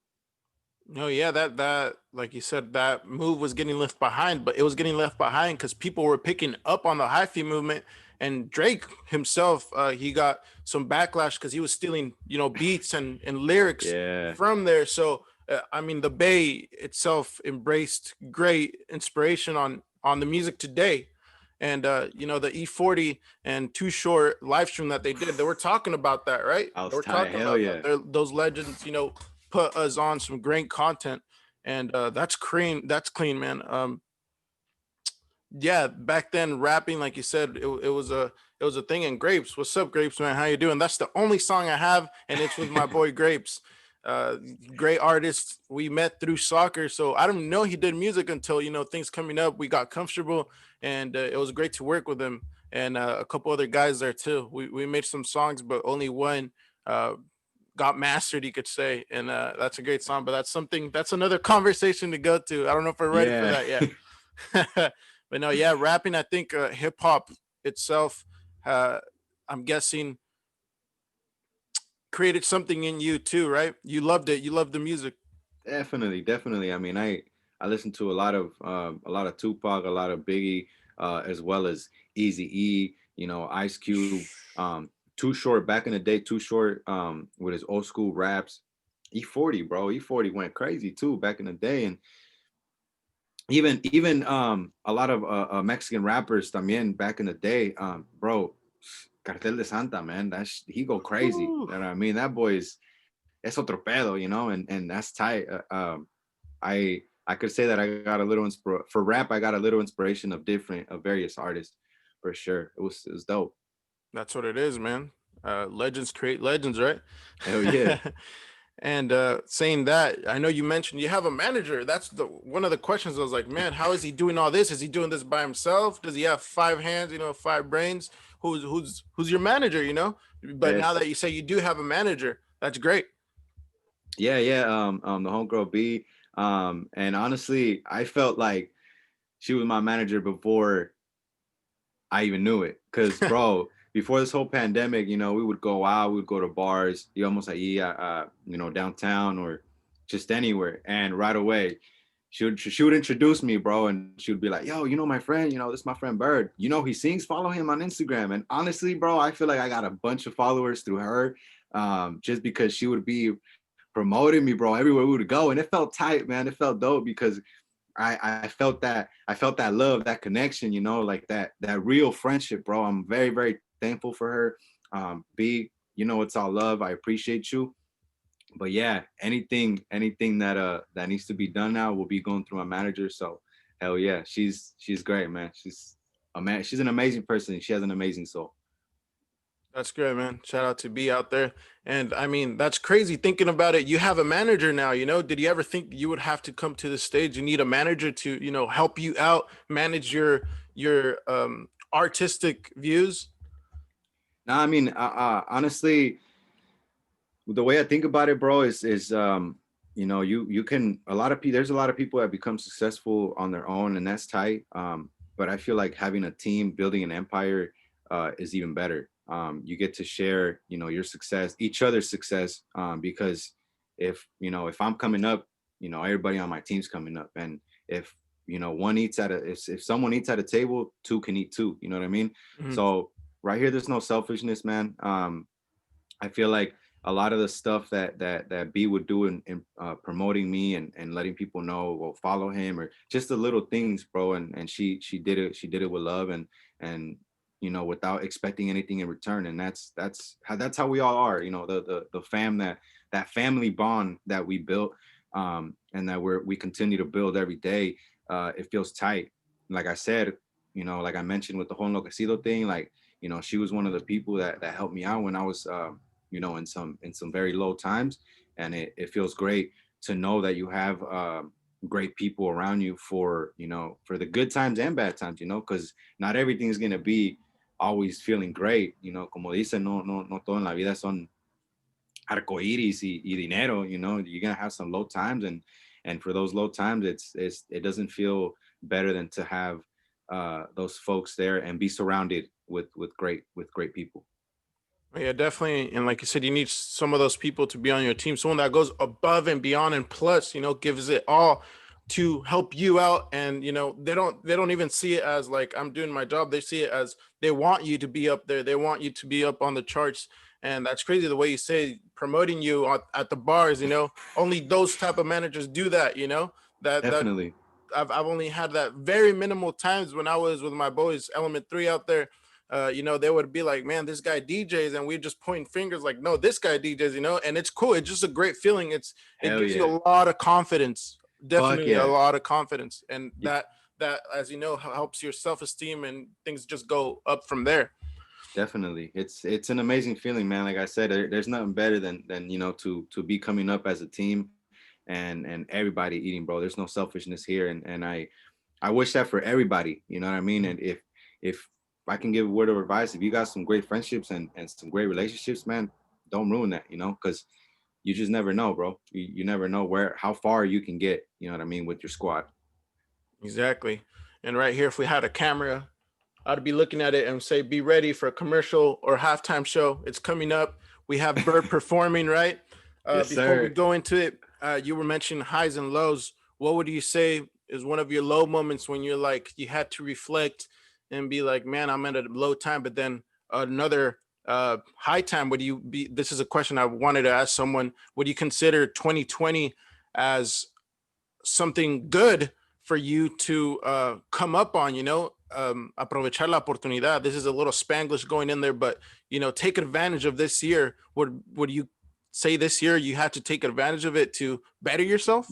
No, yeah, that like you said, that move was getting left behind, but it was getting left behind because people were picking up on the hyphy movement, and Drake himself, he got some backlash because he was stealing, you know, beats and lyrics Yeah, from there. So, I mean, the Bay itself embraced great inspiration on the music today, and you know, the E40 and Too Short live stream that they did, they were talking about that, right? I They was were tired. talking Hell about that. yeah. Those legends, you know, put us on some great content, and that's clean. That's clean, man. Yeah, back then rapping, like you said, it was a thing. And Grapes, what's up, Grapes, man? How you doing? That's the only song I have, and it's with my boy Grapes. Uh, Great artist. We met through soccer, so I didn't know he did music until, you know, things coming up. We got comfortable, and it was great to work with him and a couple other guys there too. We made some songs, but only one uh, got mastered, you could say, and that's a great song. But that's something, that's another conversation to go to. I don't know if we're ready for Yeah. that yet. But no, yeah, rapping. I think hip hop itself, uh, I'm guessing, created something in you too, right? You loved it. You loved the music. Definitely. I mean, I listen to a lot of Tupac, a lot of Biggie, as well as Easy E. You know, Ice Cube. Too Short back in the day. Too Short with his old school raps. E40, bro. E40 went crazy too back in the day, and even a lot of Mexican rappers también back in the day. Bro, Cartel de Santa, man. He go crazy. Woo. You know what I mean? That boy es otro pedo, you know, and that's tight. I could say that I got a little for rap. I got a little inspiration of various artists, for sure. It was dope. That's what it is, man. Legends create legends, right? Hell yeah. And saying that, I know you mentioned you have a manager. That's the one of the questions. I was like, man, how is he doing all this? Is he doing this by himself? Does he have five hands? You know, five brains? Who's your manager? You know. But now Yes. that you say you do have a manager, that's great. Yeah. The homegirl B. And honestly, I felt like she was my manager before I even knew it. Cause bro, before this whole pandemic, you know, we would go out, we would go to bars, almost like you know, downtown or just anywhere. And right away, she would introduce me, bro, and she would be like, "Yo, you know my friend, you know this is my friend Bird. You know he sings. Follow him on Instagram." And honestly, bro, I feel like I got a bunch of followers through her, just because she would be promoting me, bro, everywhere we would go, and it felt tight, man. It felt dope because I felt that love, that connection, you know, like that real friendship, bro. I'm very, very thankful for her. B, you know, it's all love. I appreciate you. But yeah, anything that needs to be done now will be going through my manager. So hell yeah, she's great, man. She's an amazing person. She has an amazing soul. That's great, man. Shout out to B out there. And I mean, that's crazy thinking about it. You have a manager now, you know. Did you ever think you would have to come to the stage and need a manager to, you know, help you out, manage your artistic views? Now, I mean, honestly, the way I think about it, bro, is you know, you can a lot of people. There's a lot of people that become successful on their own, and that's tight. But I feel like having a team, building an empire, is even better. You get to share, you know, your success, each other's success, because if you know if I'm coming up, you know, everybody on my team's coming up, and if you know one eats at a if someone eats at a table, two can eat too. You know what I mean? Mhm. So right here, there's no selfishness, man. I feel like a lot of the stuff that B would do in promoting me and letting people know, well, follow him or just the little things, bro. And she did it with love and you know without expecting anything in return. And that's how we all are, you know, the fam that family bond that we built, and that we continue to build every day. It feels tight. Like I said, you know, like I mentioned with the whole Enloquecido thing, like you know, she was one of the people that helped me out when I was you know, in some very low times, and it feels great to know that you have great people around you for you know for the good times and bad times, you know, because not everything is gonna be always feeling great, you know. Como dice, no todo en la vida son arcoíris y dinero, you know. You're gonna have some low times, and for those low times, it doesn't feel better than to have those folks there and be surrounded with great people. Yeah, definitely. And like you said, you need some of those people to be on your team, someone that goes above and beyond and plus, you know, gives it all to help you out. And you know, they don't even see it as like I'm doing my job. They see it as they want you to be up there. They want you to be up on the charts. And that's crazy the way you say promoting you at the bars, you know, only those type of managers do that, you know, that Definitely. I've only had that very minimal times when I was with my boys Element 3 out there. You know, they would be like, man, this guy DJs, and we just pointing fingers like, no, this guy DJs, you know, and it's cool. It's just a great feeling. It Hell gives you yeah. a lot of confidence, Fuck definitely a yeah. lot of confidence. And Y- that as you know helps your self-esteem and things just go up from there. Definitely. It's an amazing feeling, man. Like I said, there's nothing better than you know to be coming up as a team and everybody eating, bro. There's no selfishness here, and I wish that for everybody. You know what I mean? And if I can give a word of advice, if you got some great friendships and some great relationships, man, don't ruin that. You know, because you just never know, bro. You never know how far you can get. You know what I mean with your squad. Exactly. And right here, if we had a camera, I'd be looking at it and say, be ready for a commercial or halftime show. It's coming up. We have Bird performing, right? Yes, Before we sir. go into it, you were mentioning highs and lows. What would you say is one of your low moments when you're like, you had to reflect and be like, man, I'm at a low time, but then another high time? Would you be, this is a question I wanted to ask someone, would you consider 2020 as something good for you to come up on, you know, aprovechar la oportunidad. This is a little Spanglish going in there, but you know, take advantage of this year. Would you say this year you had to take advantage of it to better yourself?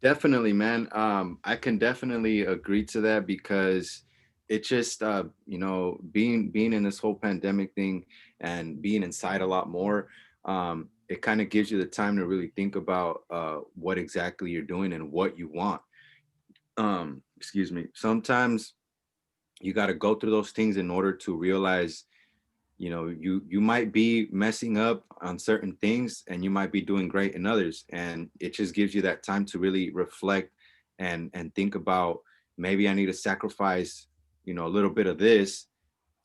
Definitely, man. I can definitely agree to that because it just you know, being in this whole pandemic thing and being inside a lot more, it kind of gives you the time to really think about what exactly you're doing and what you want. Excuse me. Sometimes you got to go through those things in order to realize, you know, you might be messing up on certain things and you might be doing great in others, and it just gives you that time to really reflect and think about, maybe I need to sacrifice a little bit of this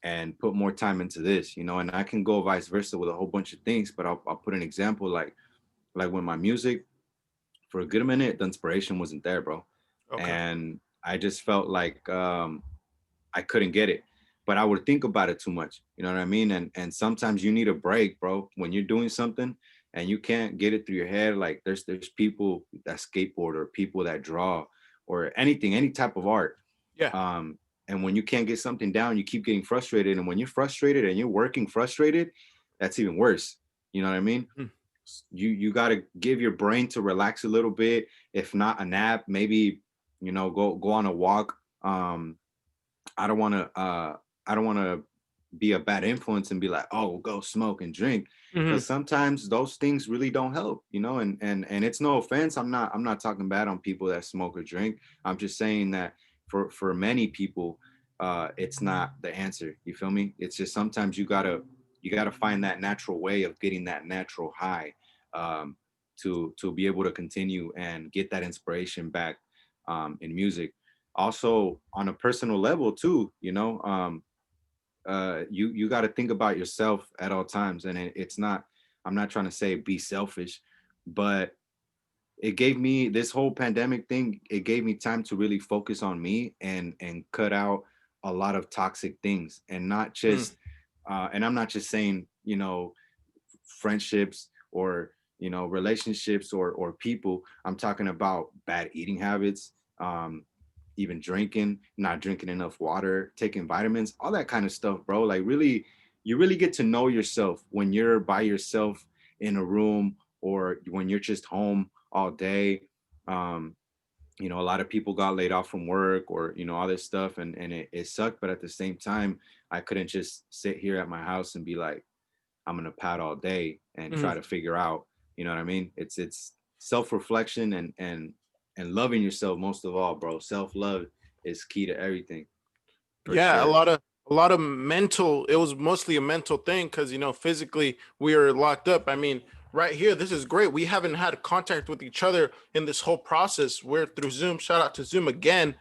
and put more time into this, and I can go vice versa with a whole bunch of things. But I'll put an example, like when my music, for a good minute, the inspiration wasn't there, bro. Okay. And I just felt like I couldn't get it. But I would think about it too much. You know what I mean? And sometimes you need a break, bro. When you're doing something and you can't get it through your head, like there's people that skateboard or people that draw or anything, any type of art. Yeah. And when you can't get something down, you keep getting frustrated. And when you're frustrated and you're working frustrated, that's even worse. You know what I mean? Mm. You got to give your brain to relax a little bit. If not a nap, maybe, go on a walk. I don't want to be a bad influence and be like, oh, go smoke and drink, because sometimes those things really don't help, and it's no offense. I'm not talking bad on people that smoke or drink. I'm just saying that for many people, it's not the answer. You feel me? It's just sometimes you gotta find that natural way of getting that natural high, to be able to continue and get that inspiration back, in music. Also on a personal level too, you got to think about yourself at all times. And it's not, I'm not trying to say be selfish, but it gave me, this whole pandemic thing, it gave me time to really focus on me and cut out a lot of toxic things, and not just and I'm not just saying, friendships or, relationships or people. I'm talking about bad eating habits, even drinking, not drinking enough water, taking vitamins, all that kind of stuff, bro. Like really, you really get to know yourself when you're by yourself in a room, or when you're just home all day. A lot of people got laid off from work, or, all this stuff, and it sucked. But at the same time, I couldn't just sit here at my house and be like, I'm gonna pad all day and try to figure out, you know what I mean? It's self-reflection and loving yourself most of all, bro. Self-love is key to everything. Yeah, Sure. a lot of mental. It was mostly a mental thing because physically we are locked up. I mean, right here, this is great. We haven't had contact with each other in this whole process. We're through Zoom. Shout out to Zoom again.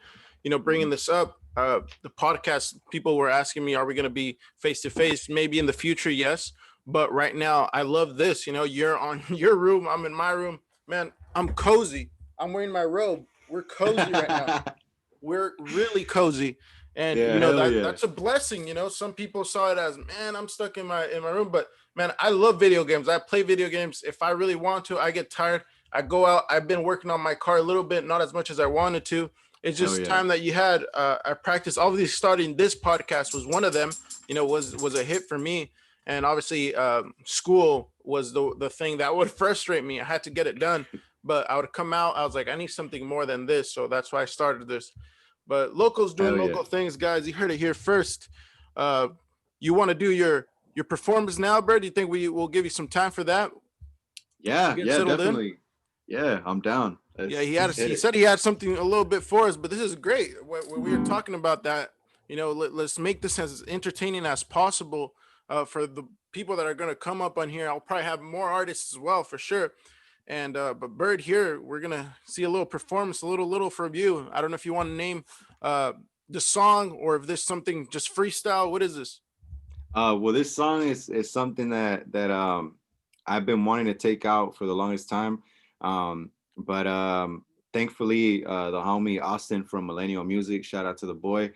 Bringing this up. The podcast people were asking me, are we going to be face to face? Maybe in the future, yes. But right now, I love this. You're on your room. I'm in my room. Man, I'm cozy. I'm wearing my robe. We're cozy right now. We're really cozy. And Yeah, hell yeah. that's a blessing. Some people saw it as, man, I'm stuck in my room. But man, I love video games. I play video games. If I really want to, I get tired, I go out. I've been working on my car a little bit, not as much as I wanted to. It's just time that you had. I practiced. Obviously, starting this podcast was one of them. Was a hit for me. And obviously, school was the thing that would frustrate me. I had to get it done, but I would come out. I was like, I need something more than this. So that's why I started this. But locals doing local things, guys. You heard it here first. You want to do your performance now, Bird? Do you think we will give you some time for that? Yeah, definitely. Yeah, I'm down. He said he had something a little bit for us, but this is great. When we were talking about that, let's make this as entertaining as possible for the people that are going to come up on here. I'll probably have more artists as well, for sure. And but Bird, here we're gonna see a little performance, a little from you. I don't know if you want to name the song, or if there's something just freestyle. What is this? Well, this song is something that I've been wanting to take out for the longest time. But thankfully, the homie Austin from Millennial Music, shout out to the boy.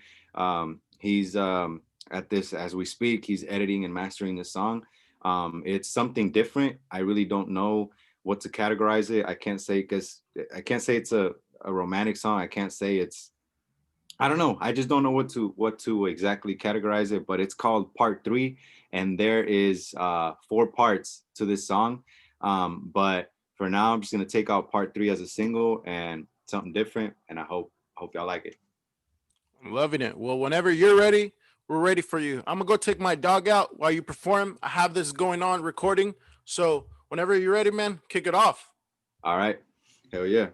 He's at this as we speak. He's editing and mastering the song. It's something different. I really don't know what to categorize it. I can't say it's a romantic song. I can't say I don't know. I just don't know what to exactly categorize it, but it's called Part 3, and there is 4 parts to this song. But for now, I'm just gonna take out Part 3 as a single and something different, and I hope y'all like it. I'm loving it. Well, whenever you're ready, we're ready for you. I'm gonna go take my dog out while you perform. I have this going on recording, so whenever you're ready, man, kick it off. All right. Hell yeah.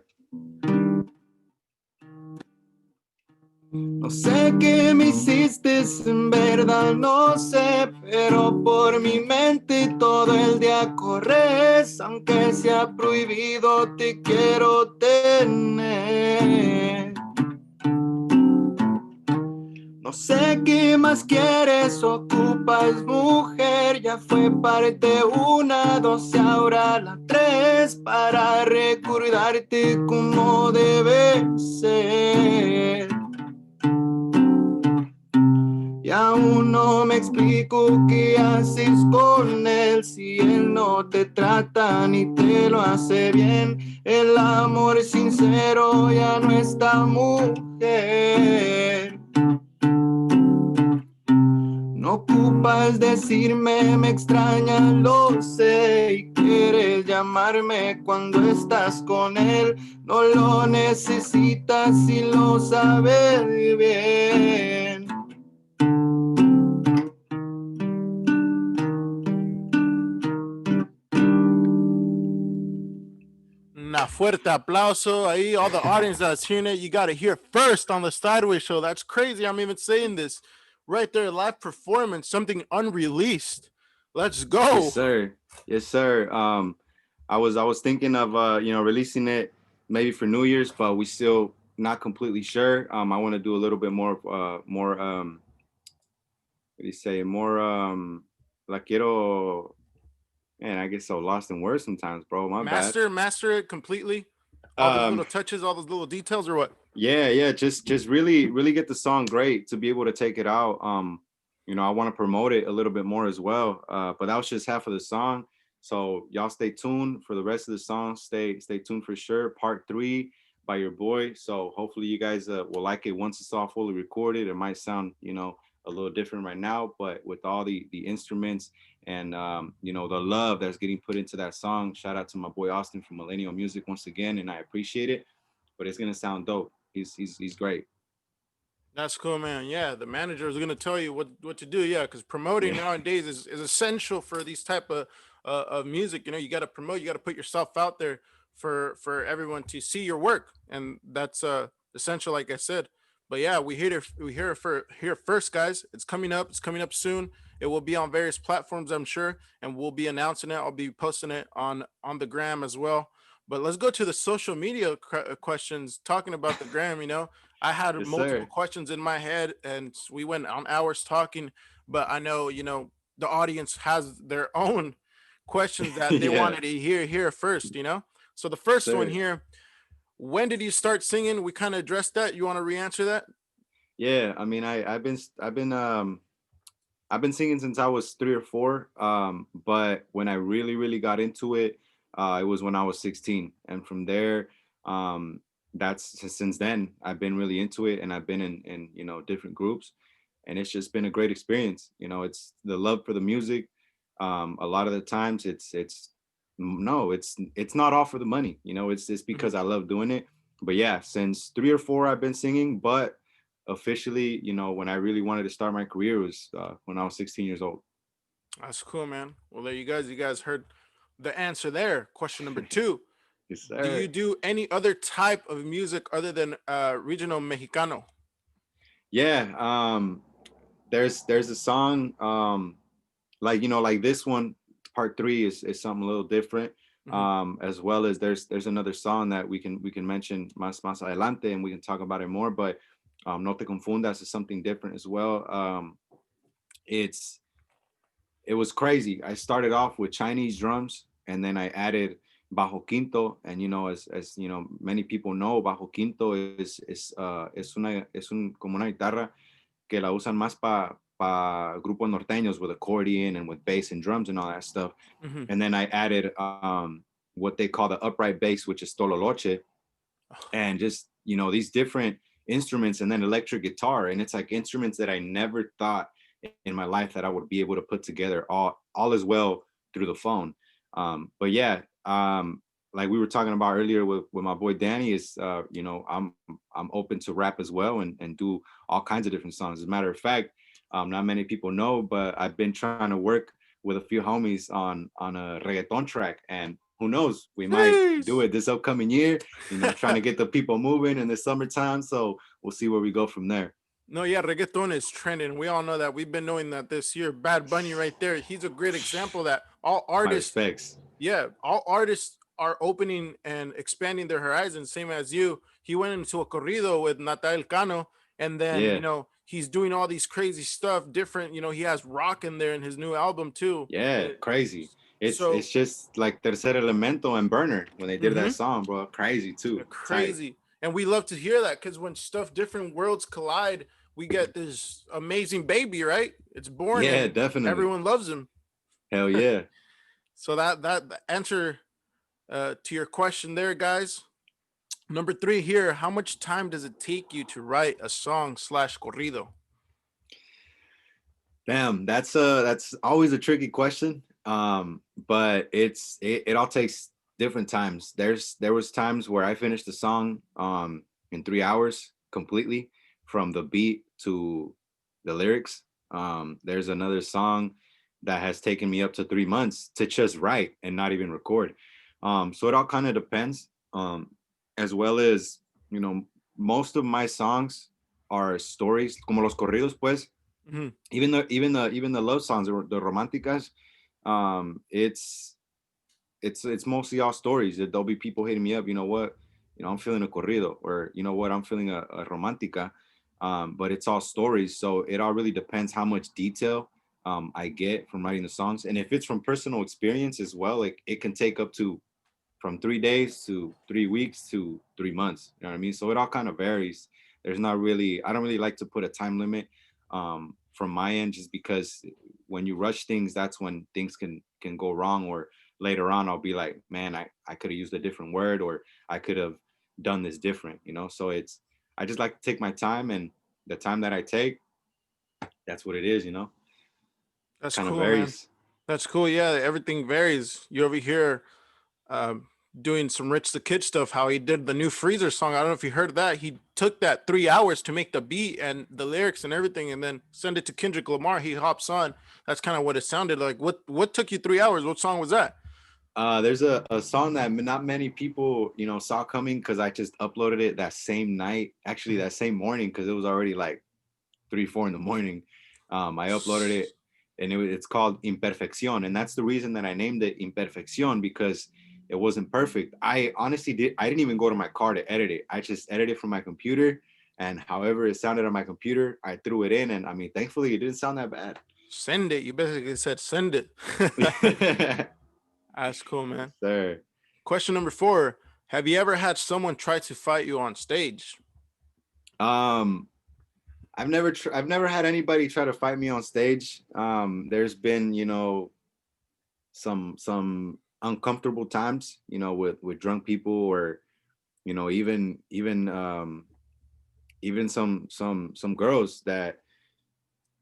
No sé qué me hiciste, en verdad no sé, pero por mi mente todo el día corres, aunque sea prohibido te quiero tener. No más quieres? Ocupas mujer, ya fue parte 1, 2, ahora la 3 para recordarte como debe ser. Y aún no me explico qué haces con él si él no te trata ni te lo hace bien. El amor es sincero, ya no está mujer. No ocupas decirme me extraña, lo sé, y quieres llamarme cuando estás con él. No lo necesitas y lo sabes bien. Una fuerte aplauso ahí. All the audience that's hearing it, you got to hear first on the Sidewayz Show. That's crazy. I'm even saying this right there. Live performance, something unreleased. Let's go. Yes, sir. Yes, sir. I was thinking of releasing it maybe for New Year's, but we still not completely sure. I want to do a little bit more what do you say? More la quiero. Man, I get so lost in words sometimes, bro. My bad. Master it completely. All those little touches, all those little details, or what? Yeah. Just really get the song great to be able to take it out. I want to promote it a little bit more as well. But that was just half of the song. So y'all stay tuned for the rest of the song. Stay tuned for sure. Part 3 by your boy. So hopefully you guys will like it once it's all fully recorded. It might sound, a little different right now, but with all the instruments and the love that's getting put into that song. Shout out to my boy Austin from Millennial Music once again, and I appreciate it. But it's gonna sound dope. He's great. That's cool, man. Yeah, the manager is gonna tell you what to do. Yeah, because promoting nowadays is essential for these type of music. You got to promote. You got to put yourself out there for everyone to see your work, and that's essential, like I said. But yeah, we hear first, guys. It's coming up. It's coming up soon. It will be on various platforms, I'm sure, and we'll be announcing it. I'll be posting it on the gram as well. But let's go to the social media questions. Talking about the gram, I had Yes, multiple sir. questions in my head, and we went on hours talking. But I know, the audience has their own questions that they Yeah, wanted to hear first. So the first one sir. here: when did you start singing? We kind of addressed that. You want to re-answer that? Yeah, I mean, I've been singing since I was 3 or 4. But when I really got into it, it was when I was 16, and from there, um, that's since then I've been really into it, and I've been in different groups, and it's just been a great experience. It's the love for the music. A lot of the times, it's no, it's not all for the money. It's Mhm. because I love doing it. But yeah, since 3 or 4, I've been singing, but officially, when I really wanted to start my career was when I was 16 years old. That's cool, man. Well, there you guys. You guys heard the answer there. Question number 2: Yes, do you sir. do any other type of music other than regional Mexicano? Yeah. There's a song like this one, part 3 is something a little different. Hmm. As well as there's another song that we can mention más adelante, and we can talk about it more. But No Te Confundas is something different as well. It's it was crazy. I started off with Chinese drums, and then I added bajo quinto. And as many people know, bajo quinto es como una guitarra que la usan más pa grupos norteños with accordion and with bass and drums and all that stuff. Hmm. And then I added what they call the upright bass, which is tololoche, and just these different instruments, and then electric guitar. And it's like instruments that I never thought in my life that I would be able to put together all as well through the phone. But yeah, like we were talking about earlier with my boy Danny, is I'm open to rap as well, and do all kinds of different songs. As a matter of fact, not many people know, but I've been trying to work with a few homies on a reggaeton track, and who knows, we might do Jeez. it this upcoming year. Trying to get the people moving in the summertime. So we'll see where we go from there. No, yeah, reggaeton is trending. We all know that. We've been knowing that this year. Bad Bunny right there. He's a great example that all My artists, respects. yeah, all artists are opening and expanding their horizons. Same as you. He went into a corrido with Natal Cano, and then Yeah. he's doing all these crazy stuff, different. He has rock in there in his new album too. Yeah, crazy. So It's just like Tercer Elemento and Burner when they did that song, bro. Crazy too. Tight. crazy, and we love to hear that because when stuff different worlds collide, we get this amazing baby, right? It's born, Yeah, and definitely. everyone loves him. Hell yeah. So that answer to your question there, guys. Number 3 here. How much time does it take you to write a song / corrido? Damn, that's always a tricky question. But it all takes different times. There was times where I finished the song in 3 hours completely, from the beat to the lyrics. There's another song that has taken me up to 3 months to just write and not even record. So it all kind of depends. As well as, most of my songs are stories, como los corridos, pues. Mhm. Even the love songs, the románticas, it's mostly all stories. There'll be people hitting me up, you know what, I'm feeling a corrido, or you know what, I'm feeling a romántica. But it's all stories, so it all really depends how much detail I get from writing the songs. And if it's from personal experience as well, like it can take up to from 3 days to 3 weeks to 3 months. You know what I mean? So it all kind of varies. I don't really like to put a time limit from my end, just because when you rush things, that's when things can go wrong. Or later on, I'll be like, man, I could have used a different word, or I could have done this different, So I just like to take my time, and the time that I take, that's what it is, That's Kind of cool, man. varies. That's cool. Yeah, everything varies. You over here um, doing some Rich the Kid stuff, how he did the new Freezer song. I don't know if you heard that. He took that 3 hours to make the beat and the lyrics and everything, and then send it to Kendrick Lamar. He hops on. That's kind of what it sounded like. What took you 3 hours? What song was that? There's a song that not many people, saw coming, because I just uploaded it that same night, actually that same morning, because it was already like 3, 4 in the morning. I uploaded it, and it's called Imperfección, and that's the reason that I named it Imperfección, because it wasn't perfect. I honestly I didn't even go to my car to edit it. I just edited from my computer, and however it sounded on my computer, I threw it in, and I mean, thankfully, it didn't sound that bad. Send it. You basically said send it. That's cool, man. Sir. Question number 4. Have you ever had someone try to fight you on stage? I've never had anybody try to fight me on stage. There's been, some uncomfortable times, with drunk people, or, even some girls that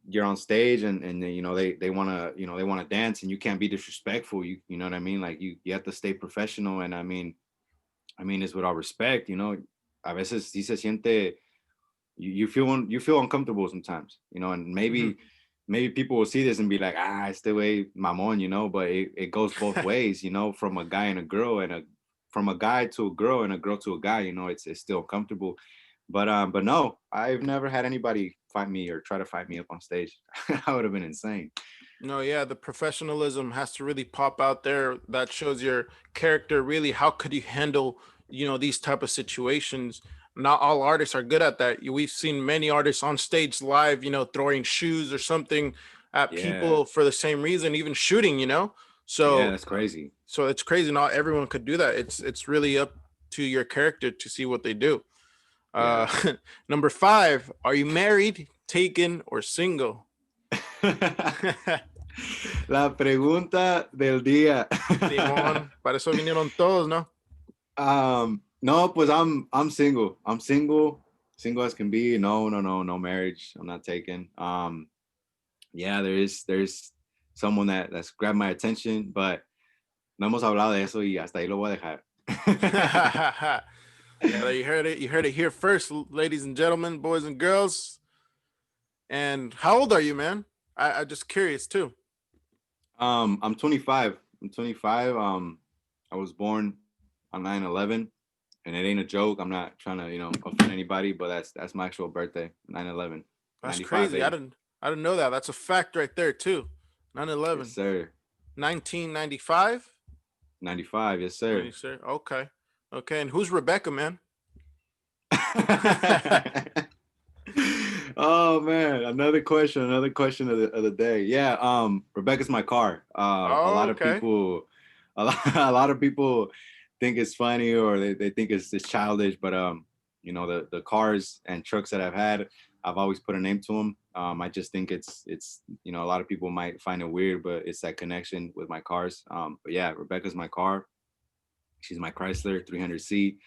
you're on stage, and they want to dance, and you can't be disrespectful. You know what I mean? Like you have to stay professional. And I mean it's with all respect, a veces sí se siente, you feel uncomfortable sometimes, and maybe people will see this and be like, este way mamon, but it goes both ways, from a guy and a girl, and from a guy to a girl, and a girl to a guy, it's still uncomfortable. But no, I've never had anybody fight me or try to fight me up on stage. That would have been insane. No, yeah, the professionalism has to really pop out there. That shows your character. Really, how could you handle, these type of situations? Not all artists are good at that. We've seen many artists on stage live, throwing shoes or something at people for the same reason, even shooting, So yeah, that's crazy. So it's crazy. Not everyone could do that. It's really up to your character to see what they do. Yeah. Number 5, are you married, taken, or single? La pregunta del día. Simón, para eso vinieron todos, ¿no? No, pues I'm single. I'm single as can be. No marriage. I'm not taken. Yeah, there's someone that's grabbed my attention, but no hemos hablado de eso, y hasta ahí lo voy a dejar. Yeah, you heard it here first, ladies and gentlemen, boys and girls. And how old are you, man? I'm just curious too. I'm 25. I was born on 9/11, and it ain't a joke. I'm not trying to, offend anybody, but that's my actual birthday, 9/11. That's crazy. I didn't know that. That's a fact right there too. 9/11. Yes, sir. 1995. 95, yes, sir. Yes, sir. Okay. And who's Rebecca, man? Oh man, another question of the day. Yeah, Rebecca's my car. A Oh, lot of okay. people, a lot of people think it's funny or they think it's childish, but you know, the cars and trucks that I've had, I've always put a name to them. I just think it's you know, a lot of people might find it weird, but it's that connection with my cars. But yeah, Rebecca's my car. She's my Chrysler 300C.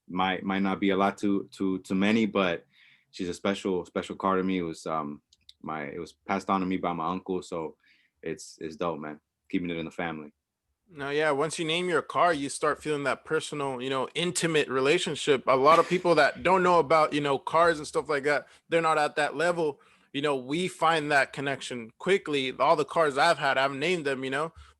Might not be a lot to many, but she's a special car to me. It was passed on to me by my uncle, so it's dope, man. Keeping it in the family. No, yeah. Once you name your car, you start feeling that personal, intimate relationship. A lot of people that don't know about, cars and stuff like that, they're not at that level. We find that connection quickly. All the cars I've had, I've named them.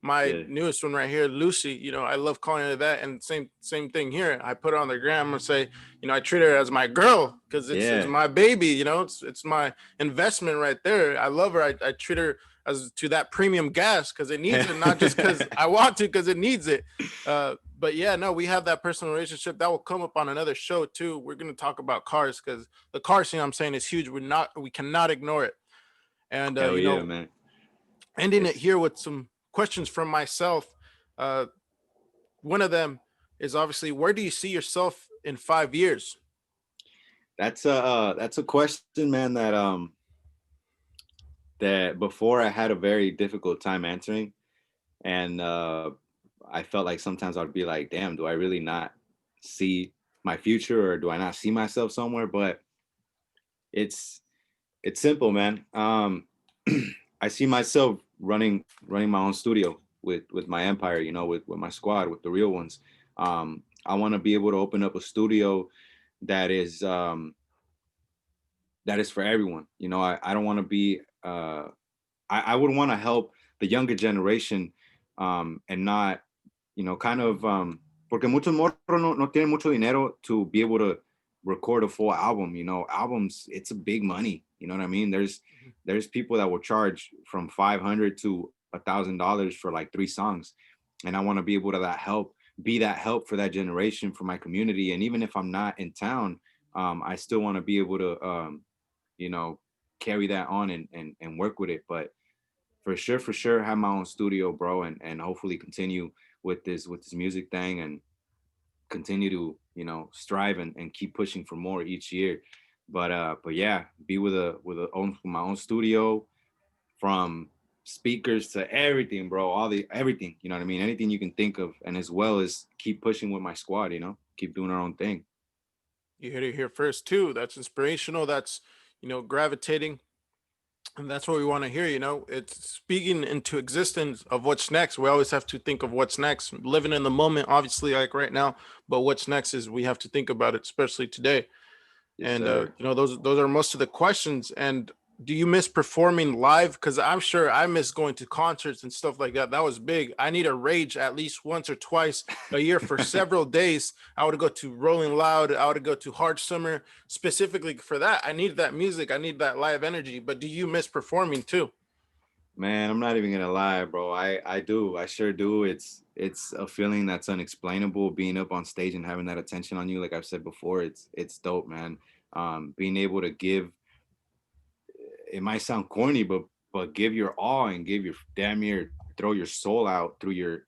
My Yeah. newest one right here, Lucy. I love calling her that. And same thing here. I put her on the gram and say, I treat her as my girl because it's Yeah. my baby. It's my investment right there. I love her. I treat her as to that premium gas because it needs it, not just because I want to, because it needs it. But yeah, no, we have that personal relationship that will come up on another show too. We're gonna talk about cars because the car scene I'm saying is huge. We cannot ignore it. And Hell yeah, man. ending it It's here with some questions from myself. Uh, one of them is obviously, where do you see yourself in 5 years? that's a question, man, that before I had a very difficult time answering, and I felt like sometimes I'd be like, damn, do I really not see my future, or do I not see myself somewhere? But it's it's simple, man. I see myself running my own studio with my empire, you know, with my squad, with the real ones. I want to be able to open up a studio that is um, that is for everyone. You know, I don't want to be I would want to help the younger generation, and not, you know, kind of porque muchos morros no tienen mucho dinero to be able to record a full album. You know, albums, it's a big money. You know what I mean? There's people that will charge from $500 to $1,000 for like 3 songs, and I want to be able to be that help for that generation, for my community. And even if I'm not in town, I still want to be able to you know, carry that on and work with it. But for sure have my own studio, bro, and hopefully continue with this music thing, and continue to, you know, strive and keep pushing for more each year. But yeah, be with my own studio, from speakers to everything, bro, all the everything, you know what I mean, anything you can think of, and as well as keep pushing with my squad, you know, keep doing our own thing. You heard it here first too. That's inspirational. That's gravitating, and that's what we want to hear. It's speaking into existence of what's next. We always have to think of what's next, living in the moment, obviously, like right now. But what's next is we have to think about it, especially today. Yes, And sir. those are most of the questions. And do you miss performing live? Because I'm sure I miss going to concerts and stuff like that. That was big. I need a rage at least once or twice a year for several days. I would go to Rolling Loud. I would go to Hard Summer specifically for that. I need that music. I need that live energy. But do you miss performing too? Man, I'm not even gonna lie, bro. I do. I sure do. It's a feeling that's unexplainable, being up on stage and having that attention on you. Like I've said before, it's dope, man. Being able to give, it might sound corny, but give your all and give your damn near throw your soul out through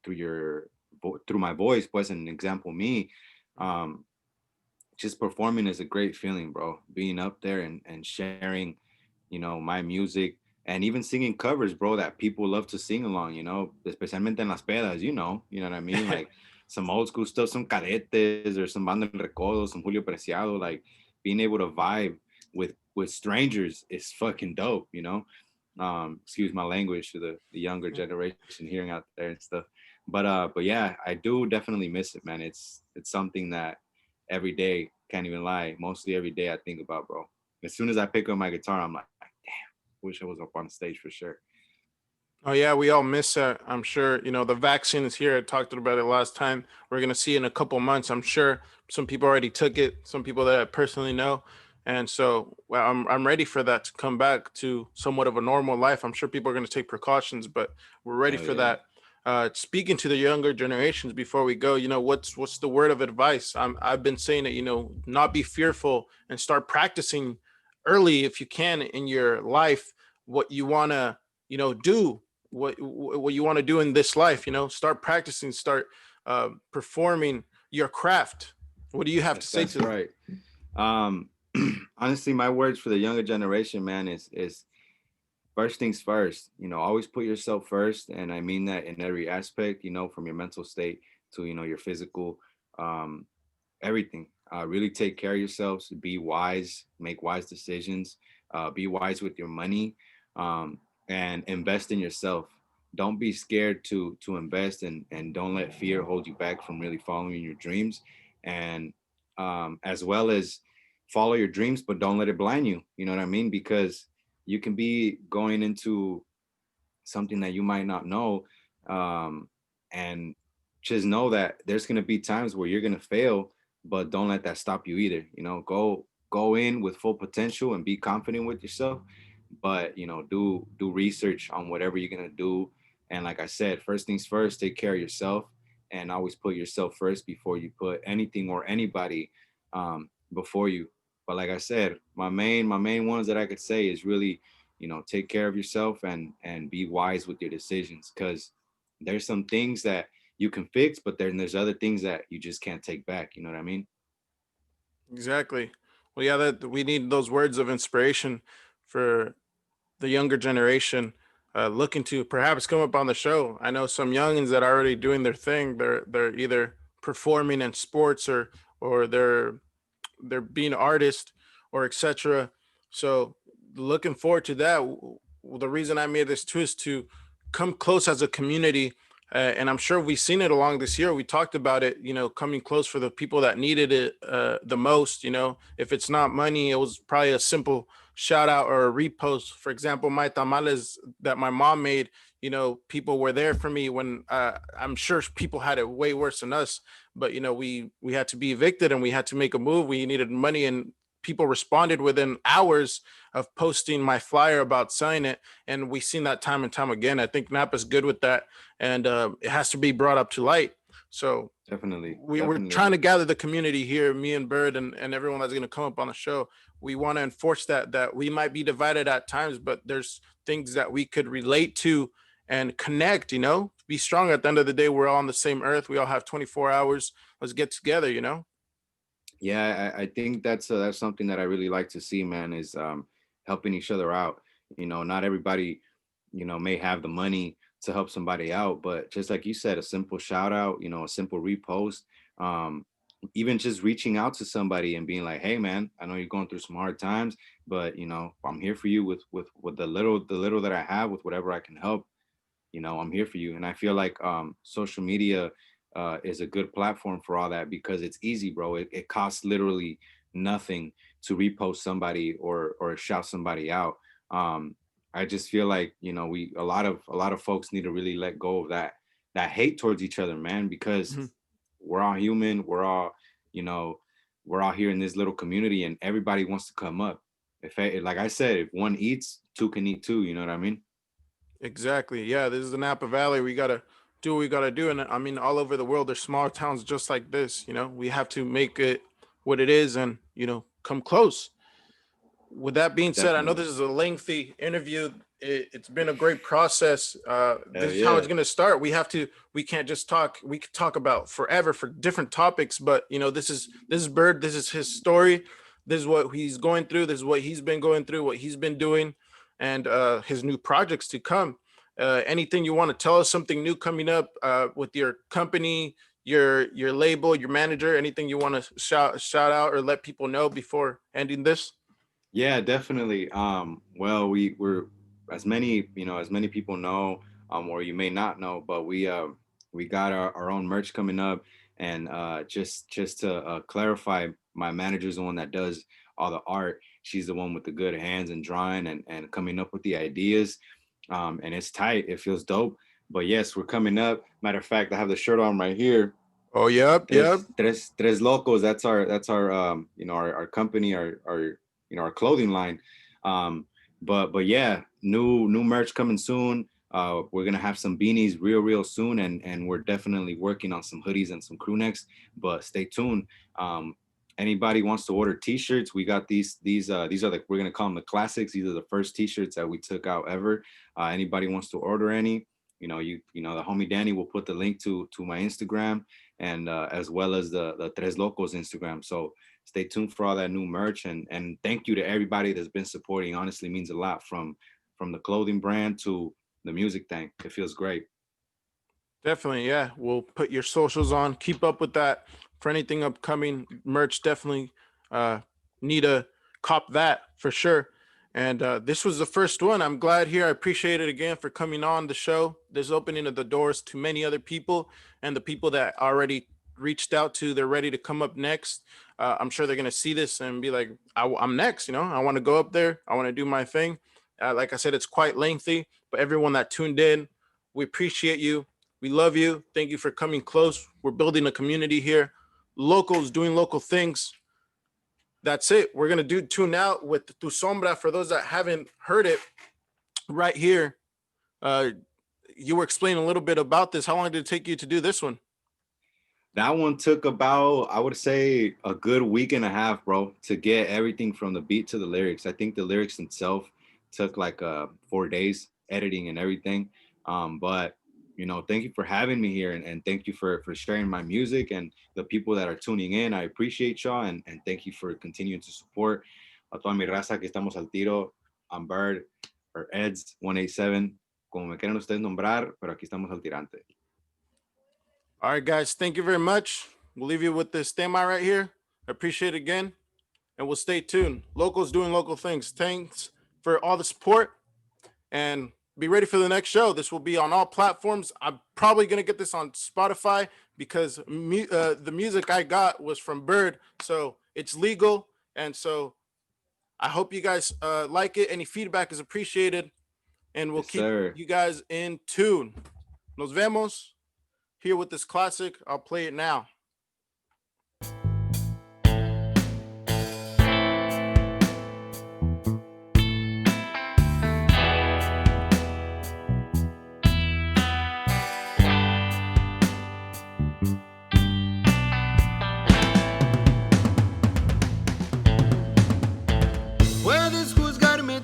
my voice. Was an example, me. Um, just performing is a great feeling, bro. Being up there and sharing, you know, my music, and even singing covers, bro, that people love to sing along, you know, especialmente en las pedas, you know what I mean? Like some old school stuff, some cadetes or some banda del recodo, some Julio Preciado, like being able to vibe with strangers is fucking dope, you know? Excuse my language to the younger generation hearing out there and stuff. But yeah, I do definitely miss it, man. It's something that every day, can't even lie, mostly every day I think about, bro. As soon as I pick up my guitar, I'm like, wish I was up on stage for sure. Oh yeah, we all miss that. I'm sure. The vaccine is here. I talked about it last time. We're gonna see it in a couple months. I'm sure some people already took it. Some people that I personally know, and so well, I'm ready for that to come back to somewhat of a normal life. I'm sure people are gonna take precautions, but we're ready Hell for yeah. that. Speaking to the younger generations before we go, what's the word of advice? I've been saying it. Not be fearful and start practicing early if you can in your life what you want to, do, what you want to do in this life. Start practicing, start performing your craft. What do you have to say That's to that? right. Um, honestly, my words for the younger generation, man, is first things first. Always put yourself first, and I mean that in every aspect. From your mental state to your physical, um, everything. Really take care of yourselves. Be wise. Make wise decisions. Be wise with your money, um, and invest in yourself. Don't be scared to invest, and don't let fear hold you back from really following your dreams, and as well as follow your dreams, but don't let it blind you. You know what I mean? Because you can be going into something that you might not know, um, and just know that there's going to be times where you're going to fail, but don't let that stop you either. Go in with full potential and be confident with yourself, but do research on whatever you're going to do. And like I said, first things first, take care of yourself, and always put yourself first before you put anything or anybody before you. But like I said, my main ones that I could say is really, take care of yourself, and be wise with your decisions, because there's some things that you can fix, but then there's other things that you just can't take back. You know what I mean? Exactly. Well, yeah, that we need those words of inspiration for the younger generation, looking to perhaps come up on the show. I know some youngins that are already doing their thing. They're either performing in sports, or they're being artists, or etc. So looking forward to that. The reason I made this too is to come close as a community, and I'm sure we've seen it along this year. We talked about it, coming close for the people that needed it the most. If it's not money, it was probably a simple shout out or a repost. For example, my tamales that my mom made, people were there for me when I'm sure people had it way worse than us. But we had to be evicted and we had to make a move. We needed money, and people responded within hours of posting my flyer about selling it. And we've seen that time and time again. I think Napa's good with that, and it has to be brought up to light. So Definitely, we're definitely. trying to gather the community here, me and Bird, and everyone that's going to come up on the show. We want to enforce that we might be divided at times, but there's things that we could relate to and connect. Be strong. At the end of the day, we're all on the same earth. We all have 24 hours. Let's get together. Yeah, I think that's something that I really like to see, man, is helping each other out. Not everybody, may have the money to help somebody out, but just like you said, a simple shout out, a simple repost, um, even just reaching out to somebody and being like, hey man, I know you're going through some hard times, but I'm here for you with the little that I have, with whatever I can help. I'm here for you. And I feel like social media is a good platform for all that, because it's easy, bro. It costs literally nothing to repost somebody or shout somebody out. um I just feel like, we a lot of folks need to really let go of that hate towards each other, man, because Mm-hmm. we're all human. You know we're all here in this little community, and everybody wants to come up. Like I said, if one eats, two can eat too. You know what I mean? Exactly. Yeah, this is the Napa Valley. We gotta do what we gotta do, and I mean, all over the world, there's small towns just like this. We have to make it what it is, and come close. With that being said, I know Definitely. this is a lengthy interview. It's been a great process. Hell This is how yeah. it's going to start. We can't just talk. We could talk about forever for different topics, but this is Bird. This is his story. This is what he's going through. This is what he's been going through, what he's been doing, and his new projects to come. Anything you want to tell us, something new coming up with your company, your label, your manager, anything you want to shout out or let people know before ending this? Yeah, definitely. Well, we're, as many people know, or you may not know, but we got our own merch coming up. And just to clarify, my manager's the one that does all the art. She's the one with the good hands and drawing, and coming up with the ideas. And it's tight. It feels dope. But yes, we're coming up. Matter of fact, I have the shirt on right here. Oh, yep, yep. Tres Locos. That's our our company, our clothing line. But yeah, new merch coming soon. We're gonna have some beanies real soon, and we're definitely working on some hoodies and some crew necks. But stay tuned. Anybody wants to order t-shirts, we got these are the, we're gonna call them the classics. These are the first t-shirts that we took out ever. Anybody wants to order any, you know, the homie Danny will put the link to my Instagram, and as well as the Tres Locos Instagram. So stay tuned for all that new merch, and thank you to everybody that's been supporting. Honestly, means a lot, from the clothing brand to the music thing. It feels great. Definitely, yeah. We'll put your socials on. Keep up with that for anything upcoming merch. Definitely need to cop that for sure. And this was the first one. I'm glad here. I appreciate it again for coming on the show. This opening of the doors to many other people, and the people that already reached out to, they're ready to come up next. I'm sure they're going to see this and be like, I'm next. You know, I want to go up there. I want to do my thing. Like I said, it's quite lengthy, but everyone that tuned in, we appreciate you. We love you. Thank you for coming close. We're building a community here. Locals doing local things. That's it. We're going to tune out with Tu Sombra. For those that haven't heard it, right here, you were explaining a little bit about this. How long did it take you to do this one? That one took about, I would say, a good week and a half, bro, to get everything from the beat to the lyrics. I think the lyrics itself took like 4 days, editing and everything. But you know, thank you for having me here, and thank you for sharing my music, and the people that are tuning in. I appreciate y'all, and thank you for continuing to support. A toda mi raza que estamos al tiro, I'm Bird, or Eddz 187, como me quieran ustedes nombrar, pero aquí estamos al tirante. All right, guys, thank you very much. We'll leave you with this tema right here. I appreciate it again, and we'll stay tuned. Locals doing local things. Thanks for all the support, and be ready for the next show. This will be on all platforms. I'm probably going to get this on Spotify because the music I got was from Bird, so it's legal. And so I hope you guys like it. Any feedback is appreciated, and we'll keep you guys in tune. Nos vemos. Here with this classic. I'll play it now.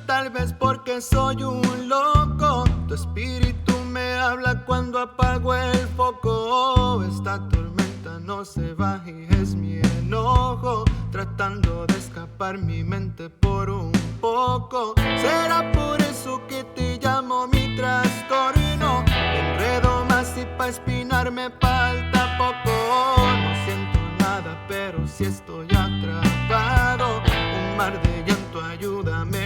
Tal vez porque soy un loco, tu espíritu me habla cuando apago el foco. Esta tormenta no se va y es mi enojo, tratando de escapar mi mente por un poco. Será por eso que te llamo mi trastorno. Me enredo más y pa' espinarme falta poco. No siento nada, pero sí estoy atrapado. Un mar de llanto, ayúdame